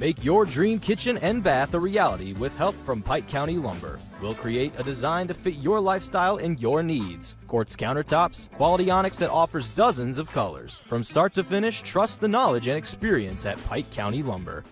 Make your dream kitchen and bath a reality with help from Pike County Lumber. We'll create a design to fit your lifestyle and your needs. Quartz countertops, quality onyx that offers dozens of colors. From start to finish, trust the knowledge and experience at Pike County Lumber.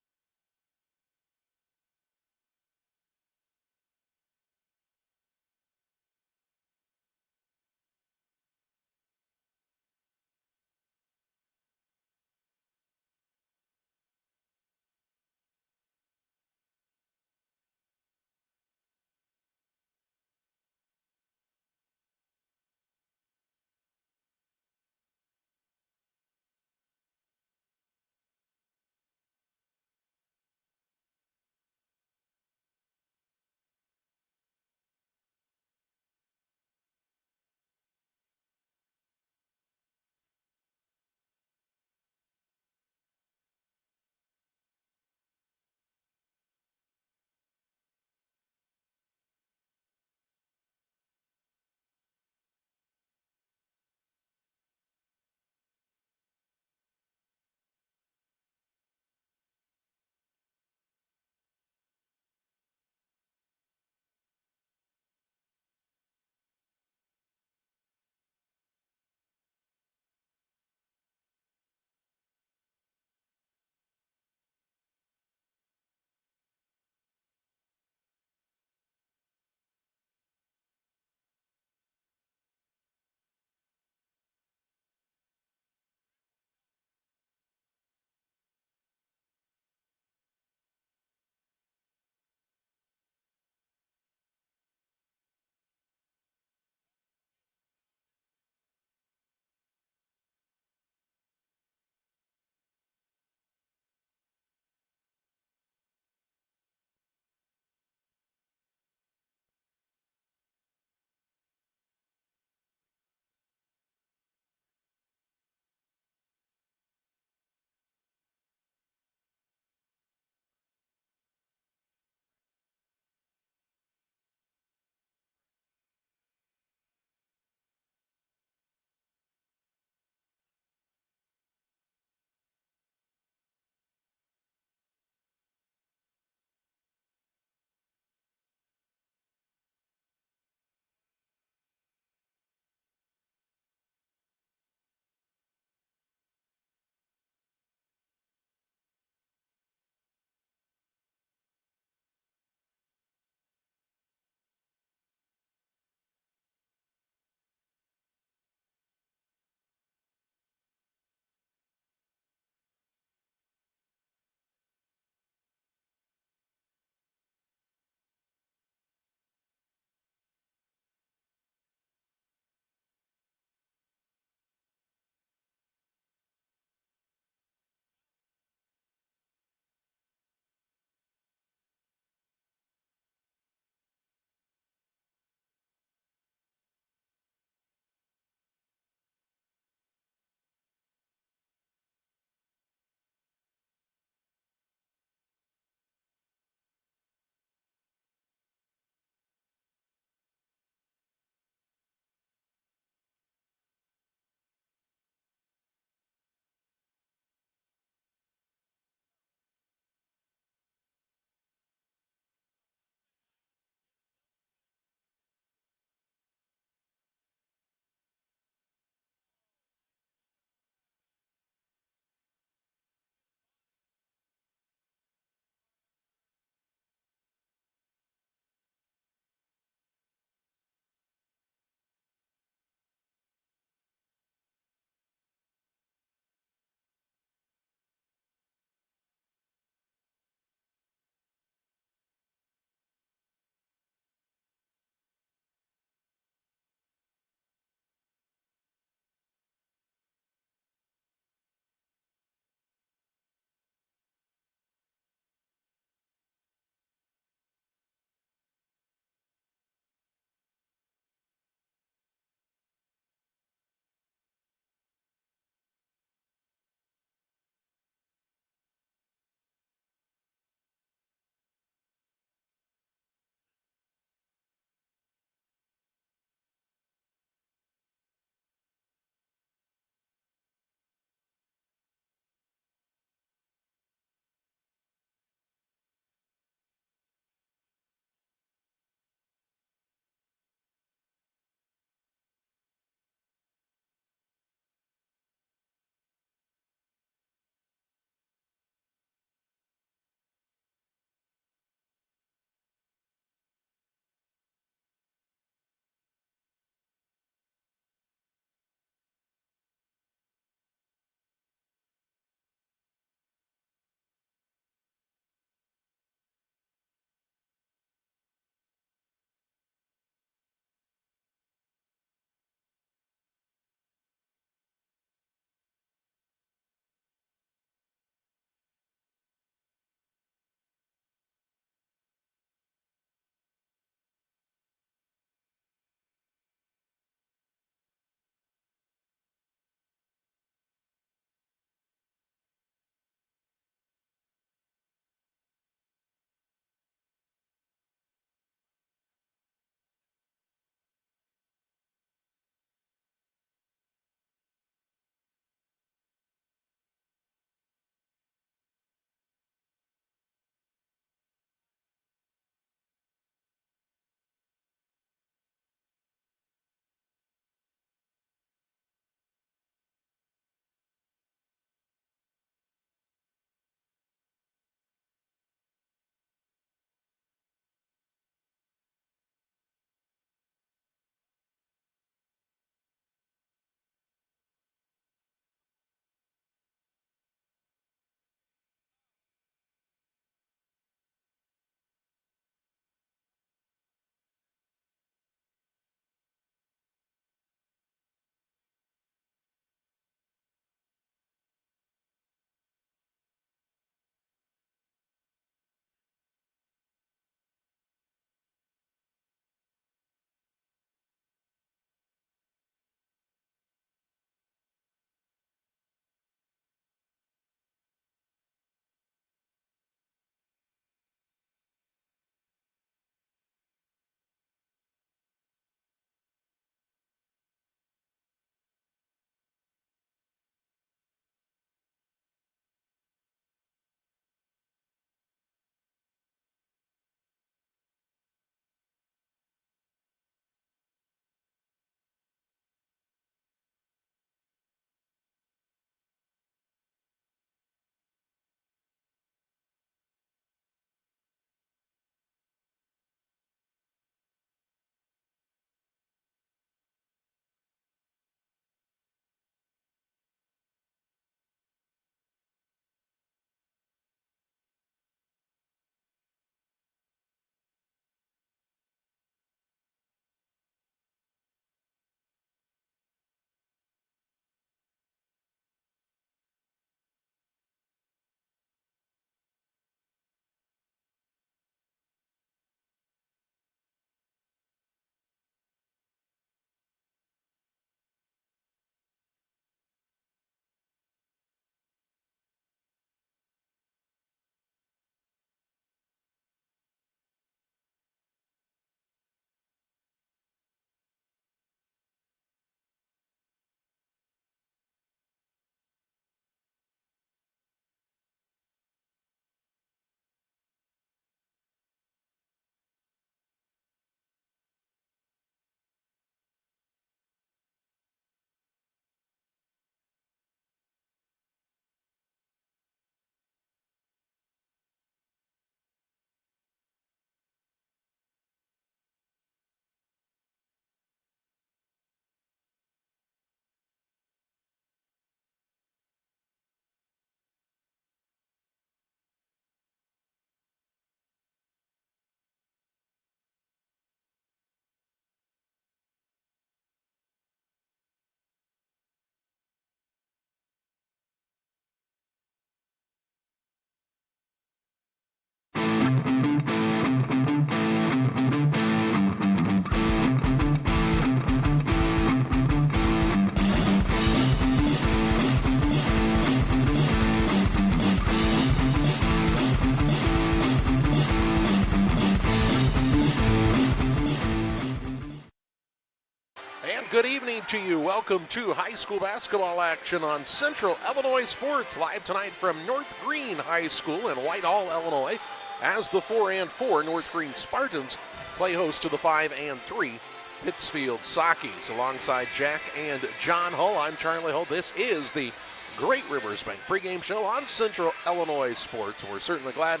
good evening to you. Welcome to high school basketball action on Central Illinois Sports, live tonight from North Greene High School in Whitehall, Illinois, as the 4-4 North Greene Spartans play host to the 5-3 Pittsfield Sockies. Alongside Jack and John Hull, I'm Charlie Hull. This is the Great Rivers Bank pregame show on Central Illinois Sports. We're certainly glad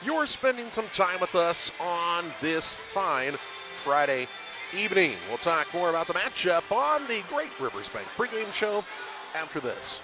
you're spending some time with us on this fine Friday evening. We'll talk more about the matchup on the Great Rivers Bank pregame show after this.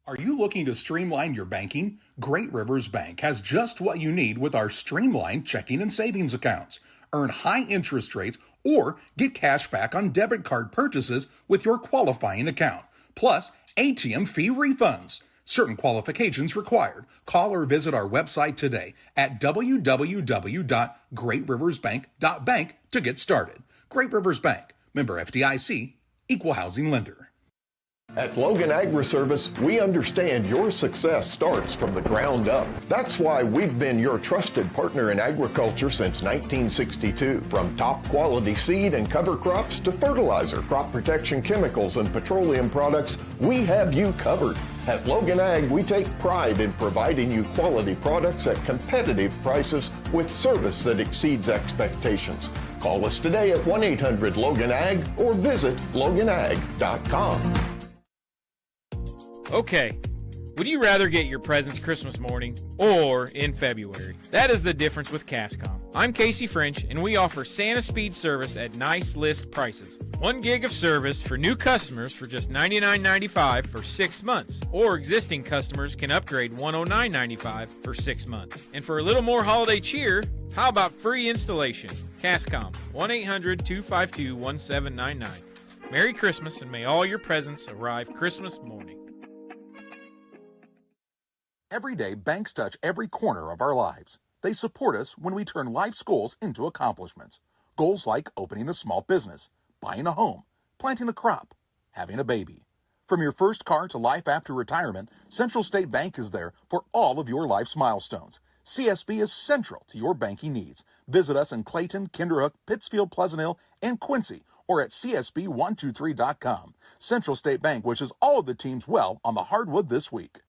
Are you looking to streamline your banking? Great Rivers Bank has just what you need with our streamlined checking and savings accounts. Earn high interest rates or get cash back on debit card purchases with your qualifying account. Plus, ATM fee refunds. Certain qualifications required. Call or visit our website today at www.greatriversbank.bank to get started. Great Rivers Bank, member FDIC, equal housing lender. At Logan Agri-Service, we understand your success starts from the ground up. That's why we've been your trusted partner in agriculture since 1962. From top quality seed and cover crops to fertilizer, crop protection chemicals, and petroleum products, we have you covered. At Logan Ag, we take pride in providing you quality products at competitive prices with service that exceeds expectations. Call us today at 1-800-LOGAN-AG or visit loganag.com. Okay, would you rather get your presents Christmas morning or in February? That is the difference with Cascom. I'm Casey French, and we offer Santa Speed service at nice list prices. 1 gig of service for new customers for just $99.95 for 6 months, or existing customers can upgrade $109.95 for 6 months. And for a little more holiday cheer, how about free installation? Cascom, 1-800-252-1799. Merry Christmas, and may all your presents arrive Christmas morning. Every day, banks touch every corner of our lives. They support us when we turn life's goals into accomplishments. Goals like opening a small business, buying a home, planting a crop, having a baby. From your first car to life after retirement, Central State Bank is there for all of your life's milestones. CSB is central to your banking needs. Visit us in Clayton, Kinderhook, Pittsfield, Pleasant Hill, and Quincy, or at csb123.com. Central State Bank wishes all of the teams well on the hardwood this week.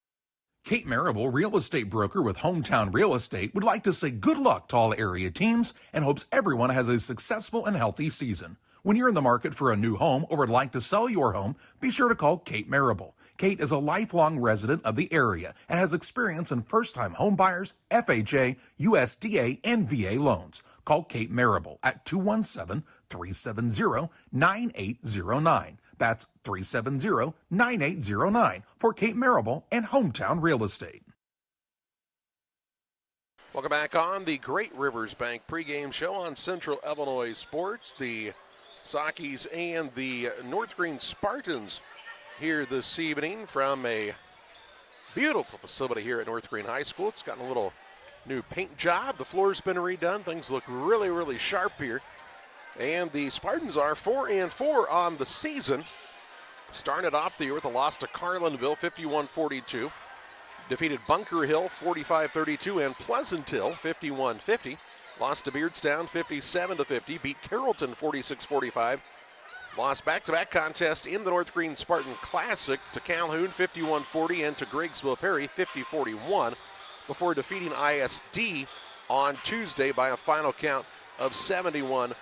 Kate Marable, real estate broker with Hometown Real Estate, would like to say good luck to all area teams and hopes everyone has a successful and healthy season. When you're in the market for a new home or would like to sell your home, be sure to call Kate Marable. Kate is a lifelong resident of the area and has experience in first-time home buyers, FHA, USDA, and VA loans. Call Kate Marable at 217-370-9809. That's 370-9809 for Kate Marable and Hometown Real Estate. Welcome back on the Great Rivers Bank pregame show on Central Illinois Sports. The Sockies and the North Greene Spartans here this evening from a beautiful facility here at North Greene High School. It's gotten a little new paint job. The floor's been redone. Things look really, really sharp here. And the Spartans are 4-4 on the season. Started off the year with a loss to Carlinville, 51-42. Defeated Bunker Hill, 45-32, and Pleasant Hill, 51-50. Lost to Beardstown, 57-50. Beat Carrollton, 46-45. Lost back-to-back contest in the North Greene Spartan Classic to Calhoun, 51-40, and to Griggsville Perry, 50-41, before defeating ISD on Tuesday by a final count of 71-33.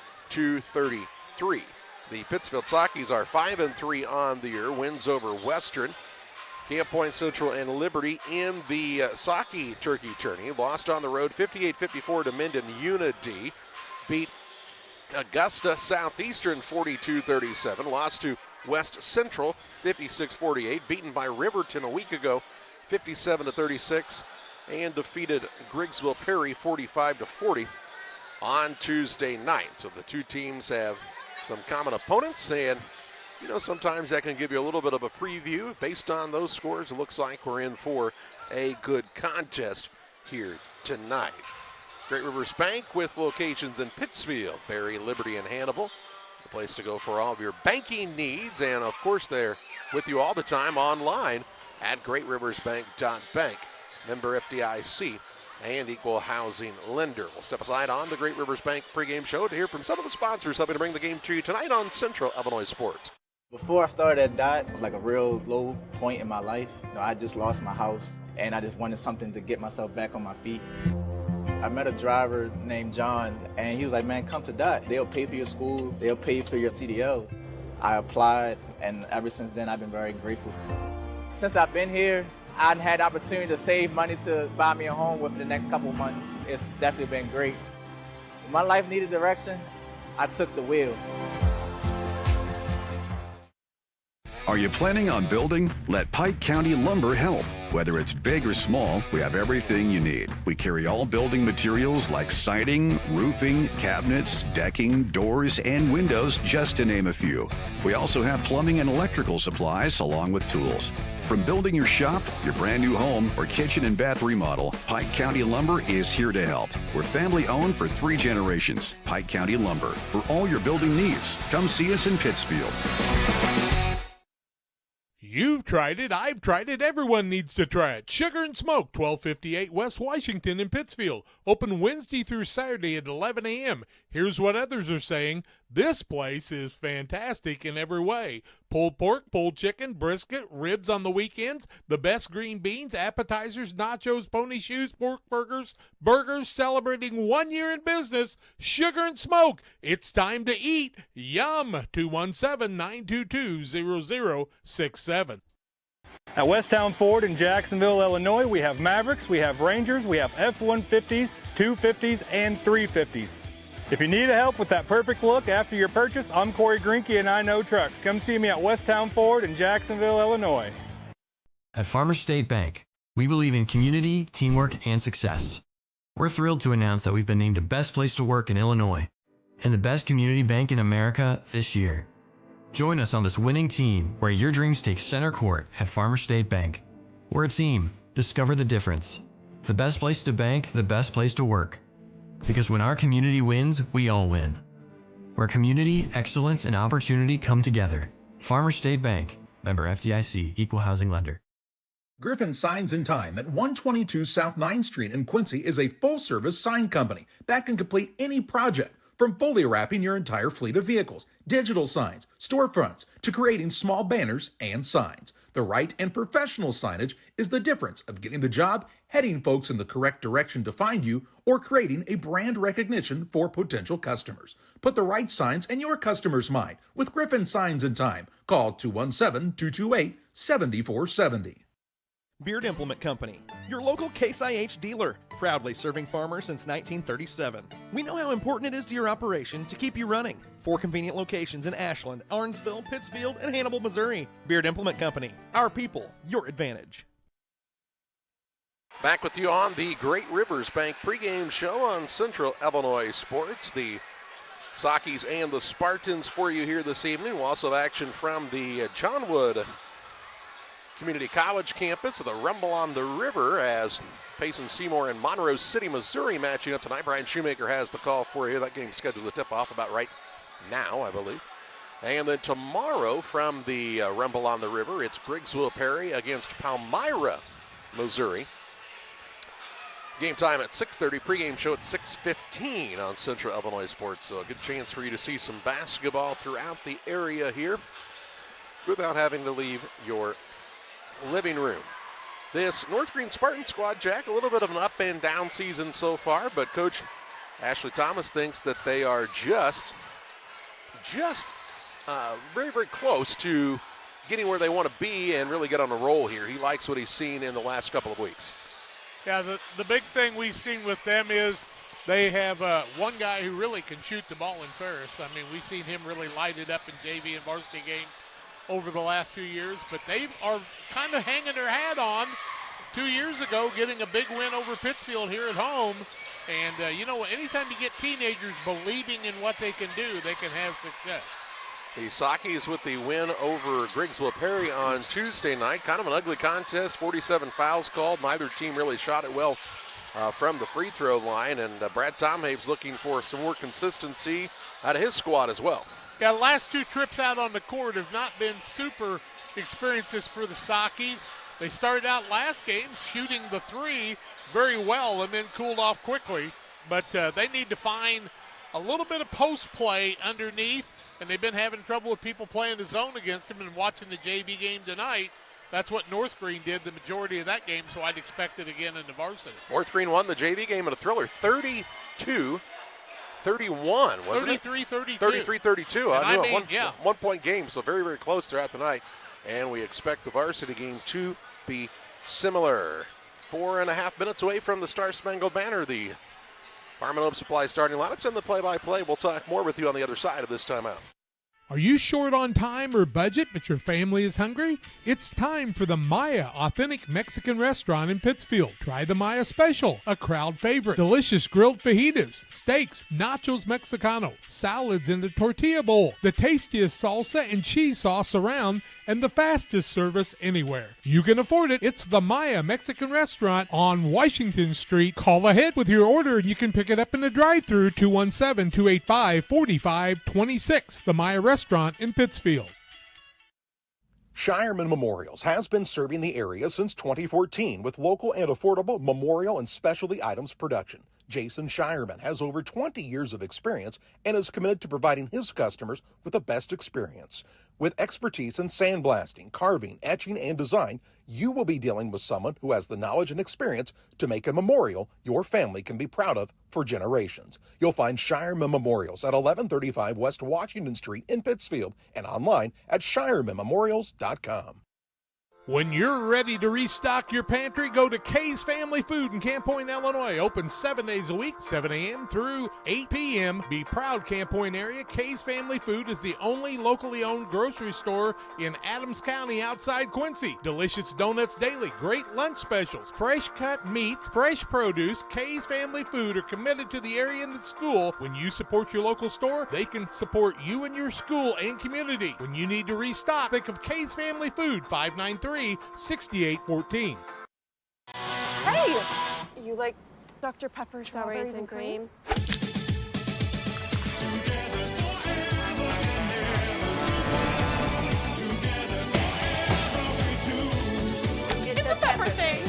The Pittsfield Sockies are 5-3 on the year. Wins over Western, Camp Point Central, and Liberty in the Socky Turkey Tourney. Lost on the road 58-54 to Minden Unity. Beat Augusta Southeastern 42-37. Lost to West Central 56-48. Beaten by Riverton a week ago 57-36. And defeated Griggsville Perry 45-40 on Tuesday night. So the two teams have some common opponents, and you know, sometimes that can give you a little bit of a preview. Based on those scores, it looks like we're in for a good contest here tonight. Great Rivers Bank with locations in Pittsfield, Berry, Liberty, and Hannibal. The place to go for all of your banking needs, and of course they're with you all the time online at greatriversbank.bank. Member FDIC and equal housing lender. We'll step aside on the Great Rivers Bank pregame show to hear from some of the sponsors helping to bring the game to you tonight on Central Illinois Sports. Before I started at Dot, it was like a real low point in my life. I just lost my house, and I just wanted something to get myself back on my feet. I met a driver named John, and he was like, man, come to Dot. They'll pay for your school. They'll pay for your CDLs. I applied, and ever since then, I've been very grateful. Since I've been here, I've had the opportunity to save money to buy me a home within the next couple of months. It's definitely been great. When my life needed direction, I took the wheel. Are you planning on building? Let Pike County Lumber help. Whether it's big or small, we have everything you need. We carry all building materials like siding, roofing, cabinets, decking, doors, and windows, just to name a few. We also have plumbing and electrical supplies along with tools. From building your shop, your brand new home, or kitchen and bath remodel, Pike County Lumber is here to help. We're family owned for 3 generations. Pike County Lumber. For all your building needs, come see us in Pittsfield. You've tried it, I've tried it, everyone needs to try it. Sugar and Smoke, 1258 West Washington in Pittsfield. Open Wednesday through Saturday at 11 a.m. Here's what others are saying. This place is fantastic in every way. Pulled pork, pulled chicken, brisket, ribs on the weekends, the best green beans, appetizers, nachos, pony shoes, pork burgers, celebrating 1 year in business. Sugar and Smoke, it's time to eat. Yum! 217-922-0067. At Westtown Ford in Jacksonville, Illinois, we have Mavericks, we have Rangers, we have F-150s, 250s, and 350s. If you need help with that perfect look after your purchase, I'm Corey Greenke and I Know Trucks. Come see me at Westtown Ford in Jacksonville, Illinois. At Farmers State Bank, we believe in community, teamwork, and success. We're thrilled to announce that we've been named the best place to work in Illinois and the best community bank in America this year. Join us on this winning team where your dreams take center court at Farmers State Bank. We're a team. Discover the difference. The best place to bank, the best place to work. Because when our community wins, we all win. Where community, excellence, and opportunity come together. Farmers State Bank. Member FDIC. Equal housing lender. Griffin Signs in Time at 122 South 9th Street in Quincy is a full-service sign company that can complete any project, from fully wrapping your entire fleet of vehicles, digital signs, storefronts, to creating small banners and signs. The right and professional signage is the difference of getting the job, heading folks in the correct direction to find you, or creating a brand recognition for potential customers. Put the right signs in your customer's mind with Griffin Signs in Time. Call 217-228-7470. Beard Implement Company, your local Case IH dealer, proudly serving farmers since 1937. We know how important it is to your operation to keep you running. 4 convenient locations in Ashland, Arnsville, Pittsfield, and Hannibal, Missouri. Beard Implement Company, our people, your advantage. Back with you on the Great Rivers Bank pregame show on Central Illinois Sports. The Sockies and the Spartans for you here this evening. We'll also have action from the Johnwood Community College campus of the Rumble on the River as Payson Seymour and Monroe City, Missouri matching up tonight. Brian Shoemaker has the call for you. That game's scheduled to tip off about right now, I believe. And then tomorrow from the Rumble on the River, it's Briggsville Perry against Palmyra, Missouri. Game time at 6:30, pregame show at 6:15 on Central Illinois Sports. So a good chance for you to see some basketball throughout the area here without having to leave your living room. This North Greene Spartan squad, Jack, a little bit of an up and down season so far, but Coach Ashley Thomas thinks that they are just very, very close to getting where they want to be and really get on a roll here. He likes what he's seen in the last couple of weeks. Yeah, the big thing we've seen with them is they have one guy who really can shoot the ball in Ferris. I mean, we've seen him really light it up in JV and varsity games over the last few years, but they are kind of hanging their hat on 2 years ago, getting a big win over Pittsfield here at home. And, anytime you get teenagers believing in what they can do, they can have success. The Sockies with the win over Briggsville Perry on Tuesday night. Kind of an ugly contest, 47 fouls called. Neither team really shot it well from the free throw line, and Brad Tomhave's looking for some more consistency out of his squad as well. Yeah, the last 2 trips out on the court have not been super experiences for the Sockies. They started out last game shooting the 3 very well and then cooled off quickly. But they need to find a little bit of post play underneath and they've been having trouble with people playing the zone against them. And watching the JV game tonight, that's what North Greene did the majority of that game, so I'd expect it again in the varsity. North Greene won the JV game in a thriller, 32-31, wasn't it? 33-32. 33-32. I mean, one-point game, so very, very close throughout the night. And we expect the varsity game to be similar. 4.5 minutes away from the Star Spangled Banner, the Farm and Home Supply starting lineups and the play-by-play. We'll talk more with you on the other side of this timeout. Are you short on time or budget, but your family is hungry? It's time for the Maya Authentic Mexican Restaurant in Pittsfield. Try the Maya Special, a crowd favorite. Delicious grilled fajitas, steaks, nachos Mexicano, salads in the tortilla bowl, the tastiest salsa and cheese sauce around, and the fastest service anywhere. You can afford it. It's the Maya Mexican Restaurant on Washington Street. Call ahead with your order and you can pick it up in the drive-thru, 217-285-4526. The Maya Restaurant in Pittsfield. Shireman Memorials has been serving the area since 2014 with local and affordable memorial and specialty items production. Jason Shireman has over 20 years of experience and is committed to providing his customers with the best experience. With expertise in sandblasting, carving, etching, and design, you will be dealing with someone who has the knowledge and experience to make a memorial your family can be proud of for generations. You'll find Shireman Memorials at 1135 West Washington Street in Pittsfield and online at shiremanmemorials.com. When you're ready to restock your pantry, go to Kay's Family Food in Camp Point, Illinois. Open 7 days a week, 7 a.m. through 8 p.m. Be proud, Camp Point area. Kay's Family Food is the only locally owned grocery store in Adams County outside Quincy. Delicious donuts daily, great lunch specials, fresh cut meats, fresh produce. Kay's Family Food are committed to the area and the school. When you support your local store, they can support you and your school and community. When you need to restock, think of Kay's Family Food, 593-6814. Hey! You like Dr. Pepper, strawberries and cream? It's a pepper thing!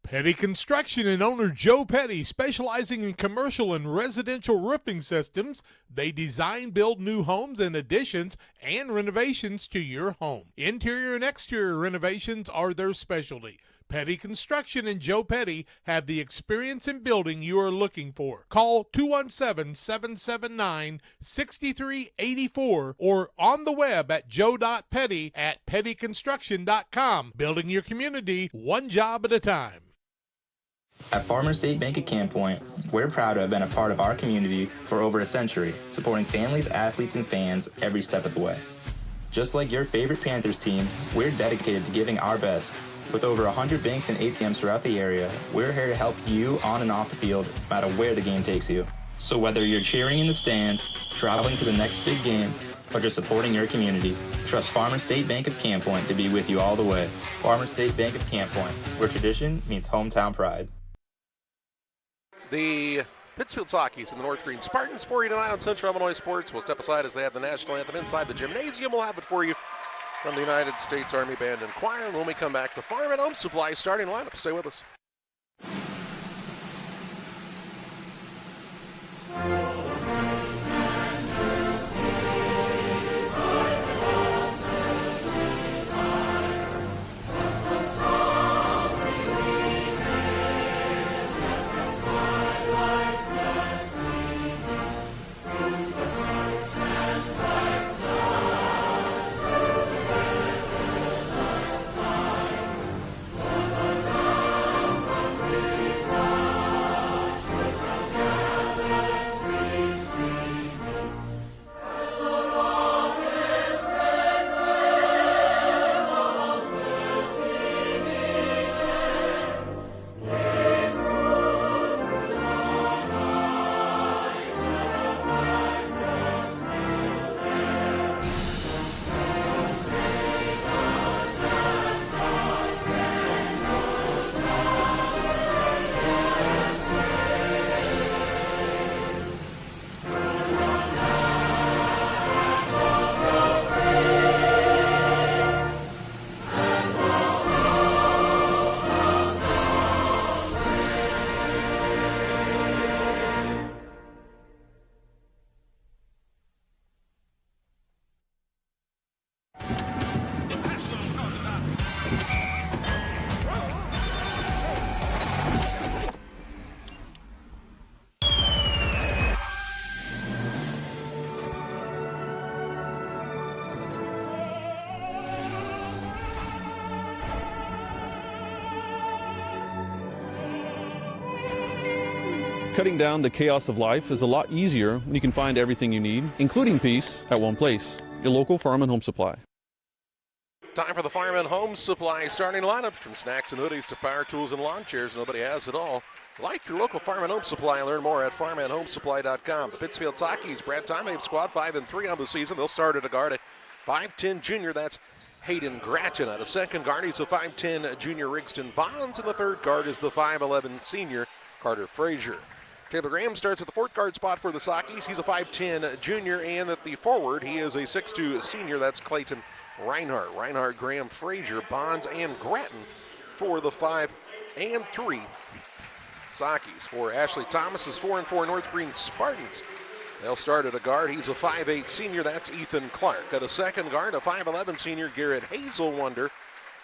Petty Construction and owner Joe Petty, specializing in commercial and residential roofing systems. They design, build new homes and additions and renovations to your home. Interior and exterior renovations are their specialty. Petty Construction and Joe Petty have the experience in building you are looking for. Call 217-779-6384 or on the web at joe.petty@pettyconstruction.com. Building your community one job at a time. At Farmer State Bank of Camp Point, we're proud to have been a part of our community for over a century, supporting families, athletes, and fans every step of the way. Just like your favorite Panthers team, we're dedicated to giving our best. With over 100 banks and ATMs throughout the area, we're here to help you on and off the field, no matter where the game takes you. So whether you're cheering in the stands, traveling to the next big game, or just supporting your community, trust Farmer State Bank of Camp Point to be with you all the way. Farmer State Bank of Camp Point, where tradition meets hometown pride. The Pittsfield Sockies and the North Greene Spartans for you tonight on Central Illinois Sports. We'll step aside as they have the national anthem inside the gymnasium. We'll have it for you from the United States Army Band and Choir. And when we come back, the Farm and Home Supply starting lineup. Stay with us. cutting down the chaos of life is a lot easier when you can find everything you need, including peace, at one place. Your local Farm and Home Supply. Time for the Farm and Home Supply starting lineup. From snacks and hoodies to power tools and lawn chairs, nobody has it all. Like your local Farm and Home Supply. Learn more at farmandhomesupply.com. The Pittsfield Sockies, Brad Tomave squad, 5-3 on the season. They'll start at a guard at 5'10 junior. That's Hayden Gratton. At a second guard, he's a 5'10 junior Rigston Bonds. And the third guard is the 5'11 senior Carter Frazier. Taylor Graham starts at the fourth guard spot for the Sockies. He's a 5'10 junior. And at the forward, he is a 6'2 senior. That's Clayton Reinhardt. Reinhardt, Graham, Frazier, Bonds, and Gratton for the 5 and 3 Sockies. For Ashley Thomas's 4-4 North Greene Spartans, they'll start at a guard. He's a 5'8 senior. That's Ethan Clark. At a second guard, a 5'11 senior Garrett Hazelwonder.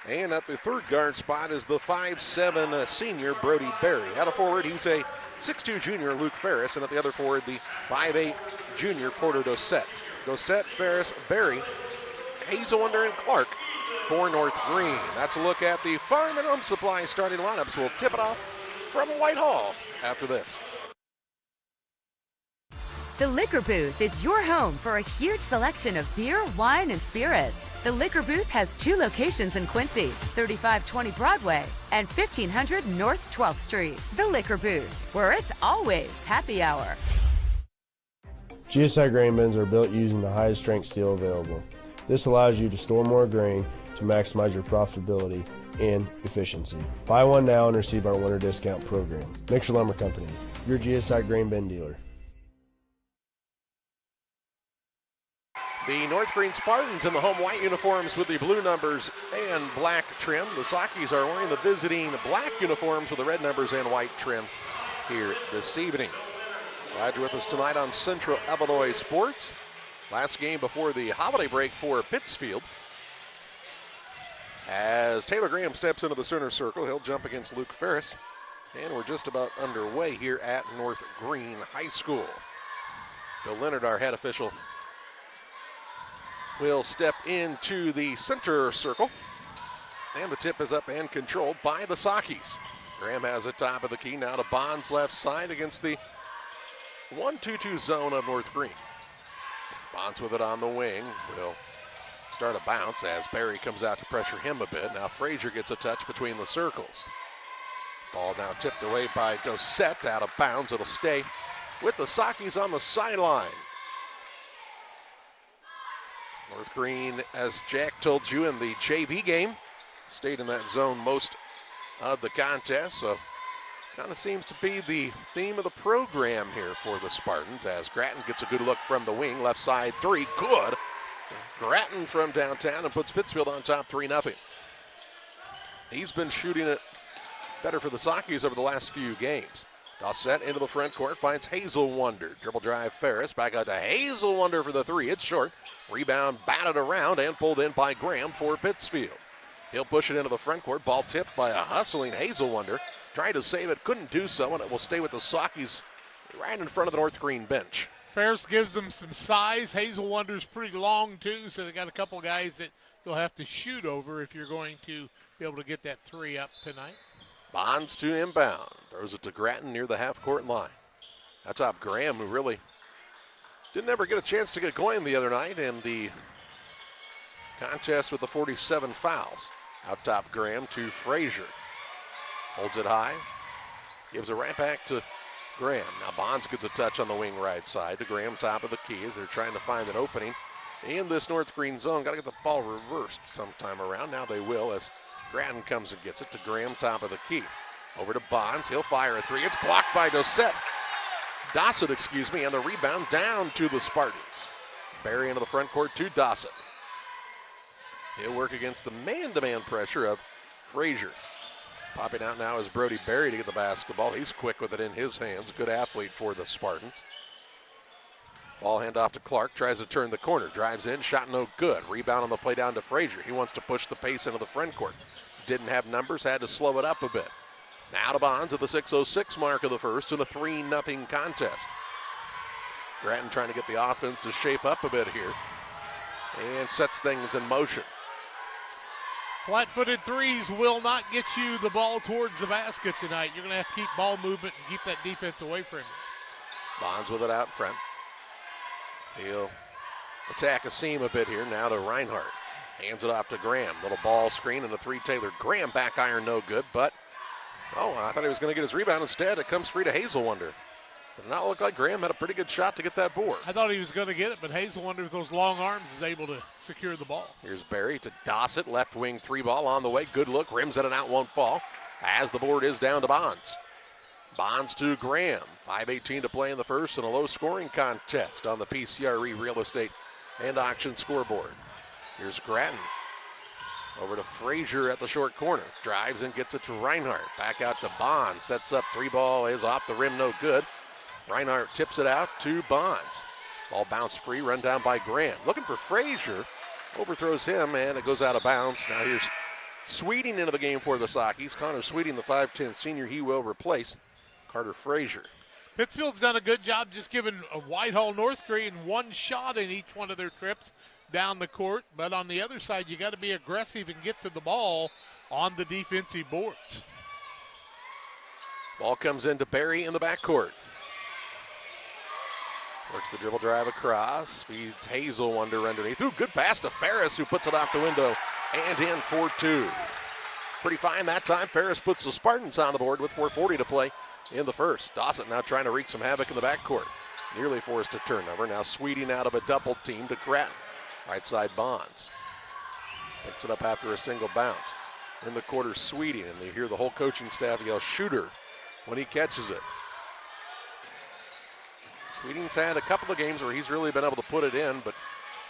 And at the third guard spot is the 5'7 senior Brody Berry. At a forward, he's a 6'2 junior Luke Ferris. And at the other forward, the 5'8 junior Porter Dossett. Dossett, Ferris, Berry, Hazelwonder, and Clark for North Greene. That's a look at the Farm and Home Supply starting lineups. We'll tip it off from Whitehall after this. The Liquor Booth is your home for a huge selection of beer, wine, and spirits. The Liquor Booth has 2 locations in Quincy, 3520 Broadway and 1500 North 12th Street. The Liquor Booth, where it's always happy hour. GSI grain bins are built using the highest strength steel available. This allows you to store more grain to maximize your profitability and efficiency. Buy one now and receive our winter discount program. Mixer Lumber Company, your GSI grain bin dealer. The North Greene Spartans in the home white uniforms with the blue numbers and black trim. The Sockies are wearing the visiting black uniforms with the red numbers and white trim here this evening. Glad you're with us tonight on Central Illinois Sports. Last game before the holiday break for Pittsfield. As Taylor Graham steps into the center circle, he'll jump against Luke Ferris. And we're just about underway here at North Greene High School. Bill Leonard, our head official, will step into the center circle. And the tip is up and controlled by the Sockies. Graham has it top of the key now to Bonds left side against the 1-2-2 zone of North Greene. Bonds with it on the wing. Will start a bounce as Barry comes out to pressure him a bit. Now Frazier gets a touch between the circles. Ball now tipped away by Dossett, out of bounds. It'll stay with the Sockies on the sideline. North Greene, as Jack told you in the JV game, stayed in that zone most of the contest. So kind of seems to be the theme of the program here for the Spartans, as Gratton gets a good look from the wing. Left side three, good. Gratton from downtown and puts Pittsfield on top 3-0. He's been shooting it better for the Sockies over the last few games. Dossett into the front court, finds Hazelwonder. Dribble drive Ferris, back out to Hazelwonder for the 3. It's short. Rebound batted around and pulled in by Graham for Pittsfield. He'll push it into the front court. Ball tipped by a hustling Hazelwonder. Tried to save it, couldn't do so, and it will stay with the Sockies right in front of the North Greene bench. Ferris gives them some size. Hazelwonder's pretty long, too, so they got a couple guys that you'll have to shoot over if you're going to be able to get that 3 up tonight. Bonds to inbound. Throws it to Gratton near the half-court line. That's up Graham, who really didn't ever get a chance to get going the other night in the contest with the 47 fouls. Out top Graham to Frazier. Holds it high. Gives it right back to Graham. Now Bonds gets a touch on the wing right side to Graham, top of the key, as they're trying to find an opening in this North Greene zone. Got to get the ball reversed sometime around. Now they will, as Gratton comes and gets it to Graham, top of the key. Over to Bonds. He'll fire a 3. It's blocked by Dossett, and the rebound down to the Spartans. Barry into the front court to Dossett. He'll work against the man-to-man pressure of Frazier. Popping out now is Brody Berry to get the basketball. He's quick with it in his hands. Good athlete for the Spartans. Ball handoff to Clark. Tries to turn the corner. Drives in. Shot no good. Rebound on the play down to Frazier. He wants to push the pace into the front court. Didn't have numbers. Had to slow it up a bit. Now to Bonds at the 6:06 mark of the first in a 3-0 contest. Gratton trying to get the offense to shape up a bit here and sets things in motion. Flat-footed threes will not get you the ball towards the basket tonight. You're going to have to keep ball movement and keep that defense away from you. Bonds with it out front. He'll attack a seam a bit here. Now to Reinhardt. Hands it off to Graham. Little ball screen and a three Taylor. Graham back iron, no good, but I thought he was going to get his rebound. Instead, it comes free to Hazelwonder. Did not look like Graham had a pretty good shot to get that board. I thought he was going to get it, but Hazelwonder with those long arms is able to secure the ball. Here's Barry to Dossett. Left wing three ball on the way. Good look. Rims it and out, won't fall. As the board is down to Bonds. Bonds to Graham. 5:18 to play in the first and a low scoring contest on the PCRE Real Estate and Auction scoreboard. Here's Grattan. Over to Frazier at the short corner. Drives and gets it to Reinhardt. Back out to Bonds. Sets up three ball is off the rim, no good. Reinhardt tips it out to Bonds. Ball bounced free, run down by Graham. Looking for Frazier. Overthrows him and it goes out of bounds. Now here's Sweeting into the game for the Sockies. Connor Sweeting, the 5'10 senior, he will replace Carter Frazier. Pittsfield's done a good job just giving Whitehall North Greene one shot in each one of their trips down the court. But on the other side, you got to be aggressive and get to the ball on the defensive boards. Ball comes into Barry in the backcourt. Works the dribble drive across. Feeds Hazelwonder underneath. Ooh, good pass to Ferris, who puts it out the window and in for two. Pretty fine that time. Ferris puts the Spartans on the board with 4:40 to play in the first. Dossett now trying to wreak some havoc in the backcourt. Nearly forced a turnover. Now Sweeting out of a double team to Grattan. Right side Bonds. Picks it up after a single bounce. In the quarter, Sweeting, and you hear the whole coaching staff yell shooter when he catches it. Sweeting's had a couple of games where he's really been able to put it in, but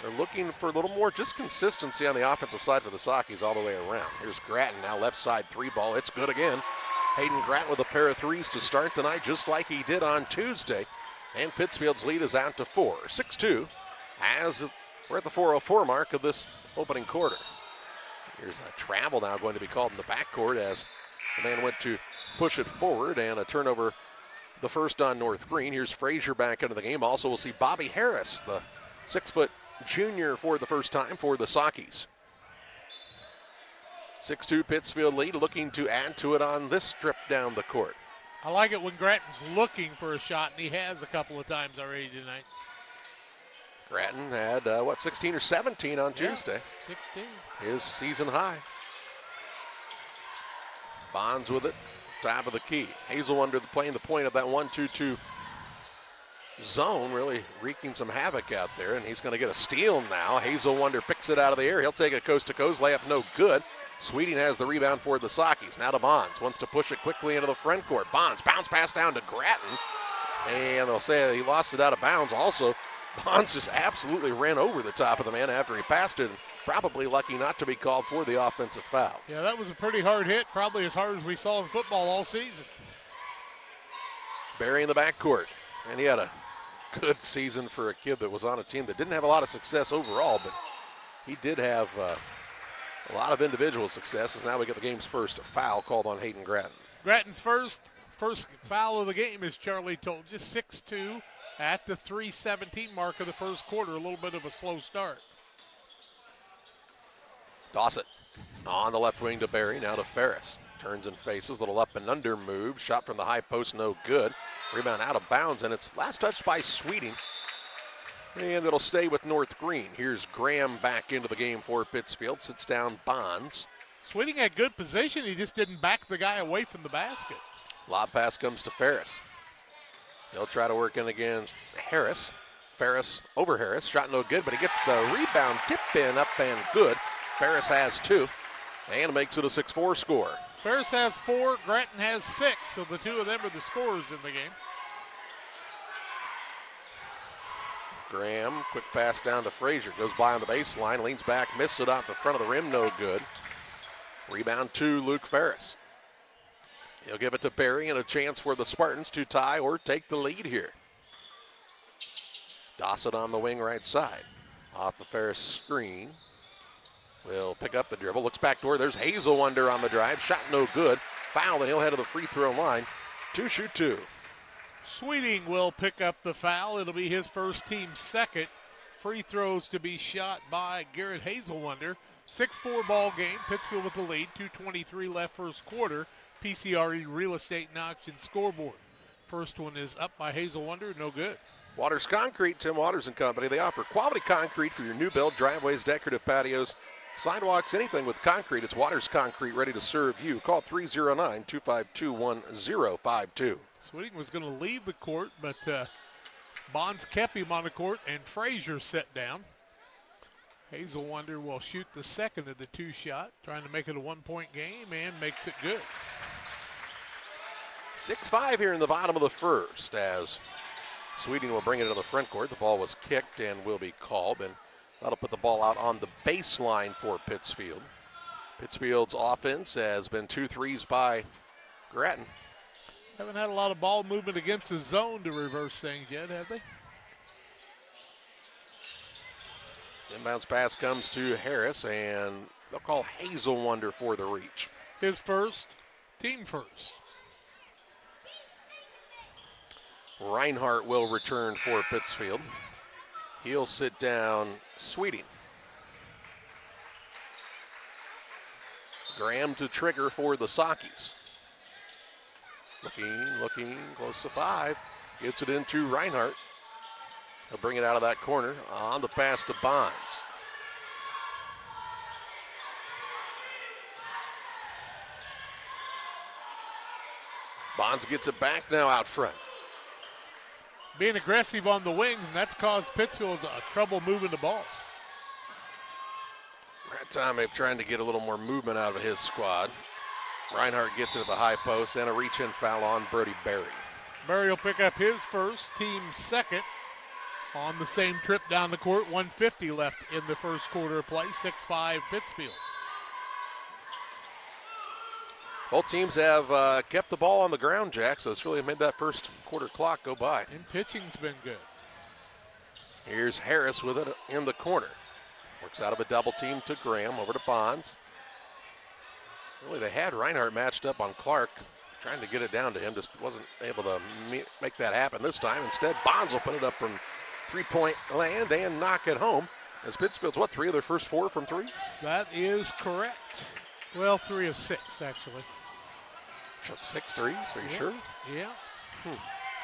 they're looking for a little more just consistency on the offensive side for the Sockies all the way around. Here's Grattan, now left side three ball. It's good again. Hayden Grattan with a pair of threes to start the night, just like he did on Tuesday. And Pittsfield's lead is out to 4. 6-2 as we're at the 4:04 mark of this opening quarter. Here's a travel now going to be called in the backcourt as the man went to push it forward, and a turnover, the first on North Greene. Here's Frazier back into the game. Also, we'll see Bobby Harris, the 6-foot junior, for the first time for the Sockies. 6-2 Pittsfield lead, looking to add to it on this trip down the court. I like it when Grattan's looking for a shot, and he has a couple of times already tonight. Grattan had, 16 or 17 on Tuesday. 16. His season high. Bonds with it, top of the key. Hazelwonder playing the point of that 1-2-2 zone, really wreaking some havoc out there, and he's going to get a steal now. Hazelwonder picks it out of the air. He'll take a coast-to-coast layup, no good. Sweeting has the rebound for the Sockies. Now to Bonds, wants to push it quickly into the front court. Bonds, bounce pass down to Grattan, and they'll say he lost it out of bounds. Also, Bonds just absolutely ran over the top of the man after he passed it, and probably lucky not to be called for the offensive foul. Yeah, that was a pretty hard hit, probably as hard as we saw in football all season. Barry in the backcourt, and he had a good season for a kid that was on a team that didn't have a lot of success overall, but he did have a lot of individual successes. Now we get the game's first foul called on Hayden Grattan. Grattan's first foul of the game, as Charlie told you, 6-2 at the 3:17 mark of the first quarter. A little bit of a slow start. Dossett on the left wing to Barry, now to Ferris. Turns and faces, little up and under move. Shot from the high post, no good. Rebound out of bounds, and it's last touched by Sweeting. And it'll stay with North Greene. Here's Graham back into the game for Pittsfield. Sits down Bonds. Sweeting had good position. He just didn't back the guy away from the basket. Lob pass comes to Ferris. They'll try to work in against Harris. Ferris over Harris. Shot no good, but he gets the rebound. Tip in, up and good. Ferris has 2 and makes it a 6-4 score. Ferris has 4, Grattan has 6, so the two of them are the scorers in the game. Graham, quick pass down to Frazier. Goes by on the baseline, leans back, missed it off the front of the rim, no good. Rebound to Luke Ferris. He'll give it to Barry, and a chance for the Spartans to tie or take the lead here. Dossett on the wing right side. Off the Ferris screen. Will pick up the dribble, looks back door. There's Hazelwonder on the drive. Shot no good. Foul, and he'll head to the free throw line. 2-shoot-2. Sweeting will pick up the foul. It'll be his first, team second. Free throws to be shot by Garrett Hazelwonder. 6-4 ball game. Pittsfield with the lead. 2:23 left first quarter. PCRE Real Estate and Auction scoreboard. First one is up by Hazel Wonder. No good. Waters Concrete, Tim Waters and Company. They offer quality concrete for your new build, driveways, decorative patios, sidewalks, anything with concrete. It's Waters Concrete, ready to serve you. Call 309-252-1052. Sweeting was going to leave the court, but Bonds kept him on the court, and Frazier set down. Hazel Wonder will shoot the second of the two shot, trying to make it a one-point game, and makes it good. 6-5 here in the bottom of the first as Sweeting will bring it to the front court. The ball was kicked and will be called, and that'll put the ball out on the baseline for Pittsfield. Pittsfield's offense has been 2 threes by Grattan. Haven't had a lot of ball movement against the zone to reverse things yet, have they? Inbounds pass comes to Harris, and they'll call Hazel Wonder for the reach. His first, team first. Reinhardt will return for Pittsfield. He'll sit down Sweeting. Graham to trigger for the Sockies. Looking, close to 5. Gets it into Reinhardt. He'll bring it out of that corner on the pass to Bonds. Bonds gets it back now out front. Being aggressive on the wings, and that's caused Pittsfield trouble moving the ball. Brad Tomei trying to get a little more movement out of his squad. Reinhardt gets it at the high post, and a reach-in foul on Brody Berry. Berry will pick up his first, team second, on the same trip down the court. 1:50 left in the first quarter of play. 6-5 Pittsfield. Both teams have kept the ball on the ground, Jack, so it's really made that first quarter clock go by. And pitching's been good. Here's Harris with it in the corner. Works out of a double team to Graham, over to Bonds. Really, they had Reinhardt matched up on Clark, trying to get it down to him, just wasn't able to make that happen this time. Instead, Bonds will put it up from three-point land and knock it home. As Pittsfield's, 3 of their first 4 from 3? That is correct. Well, 3 of 6, actually. Shot 6 threes, are you sure? Yeah.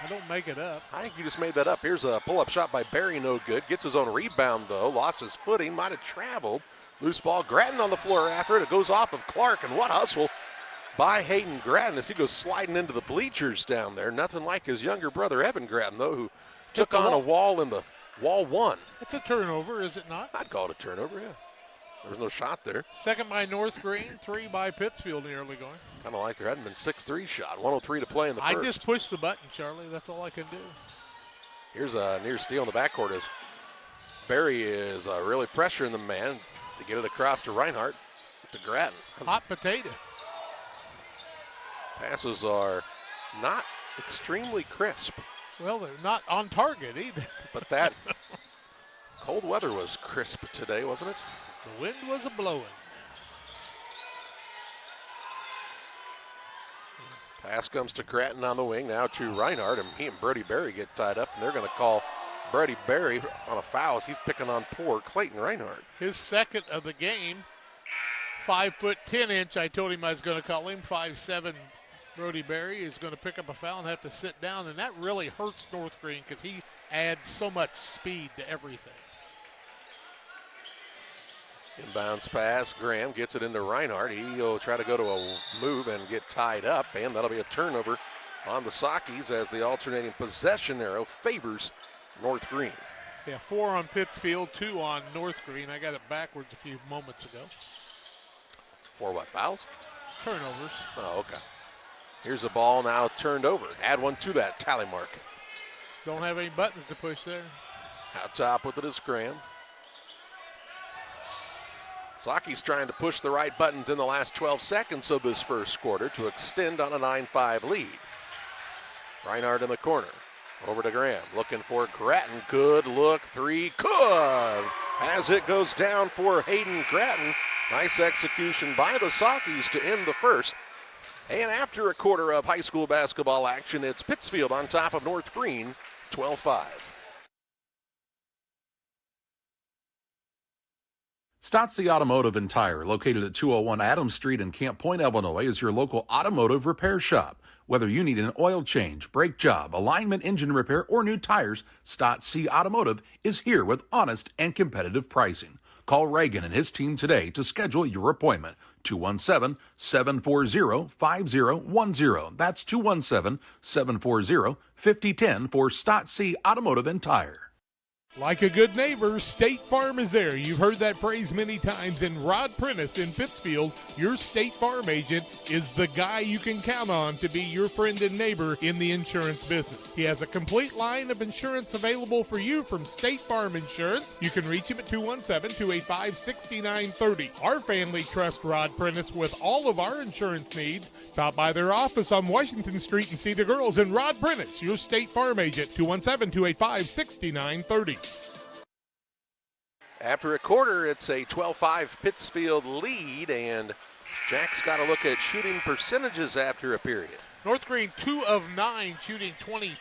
I don't make it up. I think you just made that up. Here's a pull-up shot by Berry, no good. Gets his own rebound, though. Lost his footing, might have traveled. Loose ball, Grattan on the floor after it. It goes off of Clark, and what hustle by Hayden Grattan as he goes sliding into the bleachers down there. Nothing like his younger brother, Evan Grattan, though, who took on a wall in the wall 1. It's a turnover, is it not? I'd call it a turnover, yeah. There was no shot there. Second by North Greene, 3 by Pittsfield in the early going. Kind of like there hadn't been 6-3 shot. 1:03 to play in the first. I just pushed the button, Charlie. That's all I can do. Here's a near steal in the backcourt as Berry is really pressuring the man to get it across to Reinhardt, to Grattan. Hot potato. Passes are not extremely crisp. Well, they're not on target either. But that cold weather was crisp today, wasn't it? The wind was a-blowing. Pass comes to Grattan on the wing, now to Reinhardt, and he and Brody Berry get tied up, and they're going to call Brody Berry on a foul as he's picking on poor Clayton Reinhardt. His second of the game, 5'10" I told him I was going to call him. 5'7" Brody Berry is going to pick up a foul and have to sit down, and that really hurts North Greene because he adds so much speed to everything. Inbounds pass, Graham gets it into Reinhardt. He'll try to go to a move and get tied up, and that'll be a turnover on the Sockies as the alternating possession arrow favors North Greene. Yeah, 4 on Pittsfield, 2 on North Greene. I got it backwards a few moments ago. 4 what, fouls? Turnovers. Oh, okay. Here's the ball now turned over. Add 1 to that tally mark. Don't have any buttons to push there. Out top with it is Graham. Sockies trying to push the right buttons in the last 12 seconds of this first quarter to extend on a 9-5 lead. Reinhardt in the corner. Over to Graham, looking for Grattan. Good look, 3, good! As it goes down for Hayden Grattan. Nice execution by the Sockies to end the first. And after a quarter of high school basketball action, it's Pittsfield on top of North Greene, 12-5. Stotze Automotive and Tire, located at 201 Adams Street in Camp Point, Illinois, is your local automotive repair shop. Whether you need an oil change, brake job, alignment, engine repair, or new tires, Stotze Automotive is here with honest and competitive pricing. Call Reagan and his team today to schedule your appointment. 217-740-5010. That's 217-740-5010 for Stotze Automotive and Tire. Like a good neighbor, State Farm is there. You've heard that phrase many times. And Rod Prentice in Pittsfield, your State Farm agent, is the guy you can count on to be your friend and neighbor in the insurance business. He has a complete line of insurance available for you from State Farm Insurance. You can reach him at 217-285-6930. Our family trusts Rod Prentice with all of our insurance needs. Stop by their office on Washington Street and see the girls. And Rod Prentice, your State Farm agent, 217-285-6930. After a quarter, it's a 12-5 Pittsfield lead, and Jack's got to look at shooting percentages after a period. North Greene 2 of 9, shooting 23%.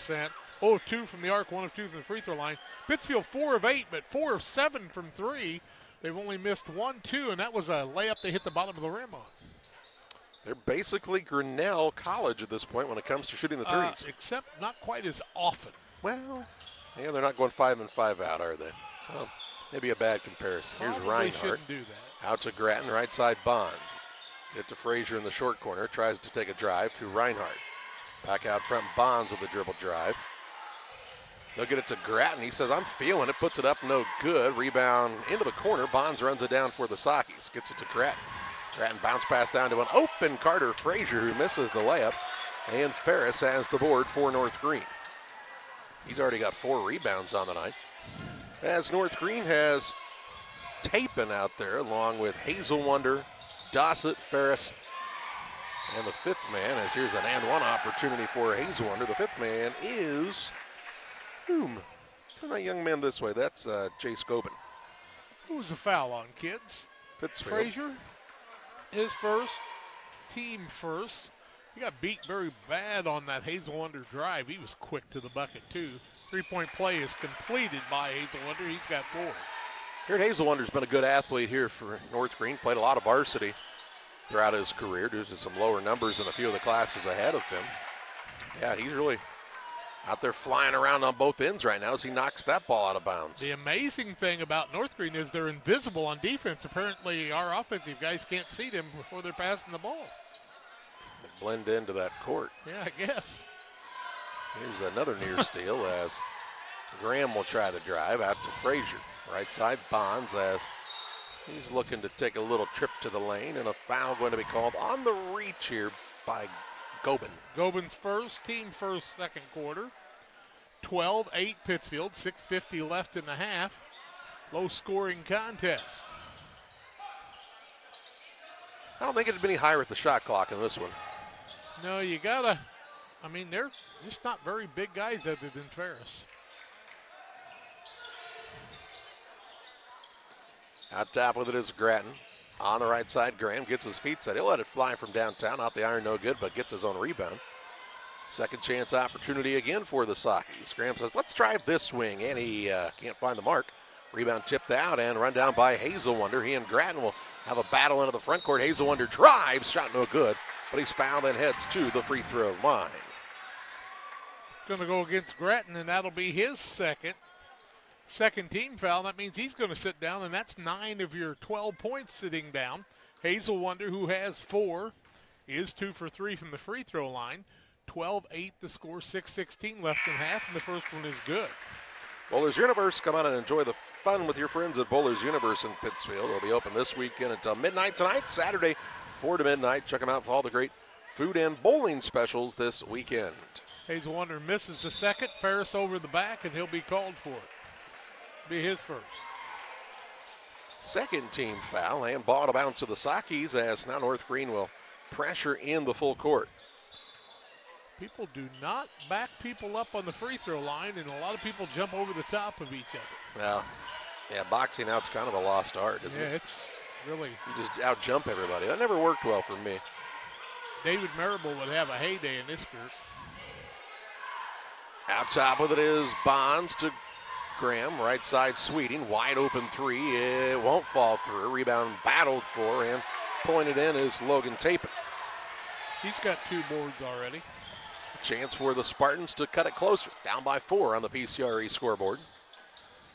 0 of 2 from the arc, 1 of 2 from the free throw line. Pittsfield 4 of 8, but 4 of 7 from 3. They've only missed 1-2, and that was a layup they hit the bottom of the rim on. They're basically Grinnell College at this point when it comes to shooting the threes. Except not quite as often. Well, yeah, they're not going 5 and 5 out, are they? So maybe a bad comparison. Here's Reinhardt. Do that. Out to Grattan, right side Bonds. Get to Frazier in the short corner. Tries to take a drive to Reinhardt. Back out front, Bonds with a dribble drive. They'll get it to Grattan. He says, I'm feeling it. Puts it up, no good. Rebound into the corner. Bonds runs it down for the Sockys. Gets it to Grattan. Grattan bounce pass down to an open Carter Frazier who misses the layup. And Ferris has the board for North Greene. He's already got 4 rebounds on the night. As North Greene has Tapin out there along with Hazel Wonder, Dossett, Ferris, and the 5th man, as here's an and one opportunity for Hazel Wonder. The 5th man is whom? Turn that young man this way. That's Chase Gobin. Who was the foul on, kids? Pittsfield. Frazier is first, team first. He got beat very bad on that Hazel Wonder drive. He was quick to the bucket, too. 3-point play is completed by Hazel Wonder. He's got 4. Garrett Hazel Wonder's been a good athlete here for North Greene. Played a lot of varsity throughout his career due to some lower numbers in a few of the classes ahead of him. Yeah, he's really out there flying around on both ends right now as he knocks that ball out of bounds. The amazing thing about North Greene is they're invisible on defense. Apparently our offensive guys can't see them before they're passing the ball. They blend into that court. Yeah, I guess. Here's another near steal as Graham will try to drive out to Frazier. Right side Bonds as he's looking to take a little trip to the lane, and a foul going to be called on the reach here by Gobin. Gobin's first, team first, second quarter. 12-8 Pittsfield, 6:50 left in the half. Low scoring contest. I don't think it'd be any higher at the shot clock in this one. No, you gotta, I mean, they're just not very big guys other than Ferris. Out top with it is Grattan. On the right side, Graham gets his feet set. He'll let it fly from downtown. Out the iron, no good, but gets his own rebound. Second chance opportunity again for the Sockys. Graham says, let's try this swing, and he can't find the mark. Rebound tipped out and run down by Hazel Wonder. He and Grattan will have a battle into the front court. Hazel Wonder drives, shot no good, but he's fouled and heads to the free throw line. Going to go against Grattan, and that'll be his second team foul. That means he's going to sit down, and that's 9 of your 12 points sitting down. Hazel Wonder, who has 4, is 2 for 3 from the free throw line. 12-8 the score, 6:16 left in half, and the first one is good. Bowlers Universe, come on and enjoy the fun with your friends at Bowlers Universe in Pittsfield. They'll be open this weekend until midnight tonight, Saturday 4 to midnight. Check them out for all the great food and bowling specials this weekend. Hazel Wonder misses the second. Ferris over the back, and he'll be called for it. Be his first. Second team foul, and ball to bounce to the Sockys as now North Greene will pressure in the full court. People do not back people up on the free throw line, and a lot of people jump over the top of each other. Well, yeah, boxing out's kind of a lost art, isn't it? Yeah, it's really. You just out-jump everybody. That never worked well for me. David Marable would have a heyday in this group. Out top with it is Bonds to Graham, right side Sweeting, wide open three. It won't fall through. Rebound battled for and pointed in is Logan Tapin. He's got 2 boards already. Chance for the Spartans to cut it closer. Down by 4 on the PCRE scoreboard.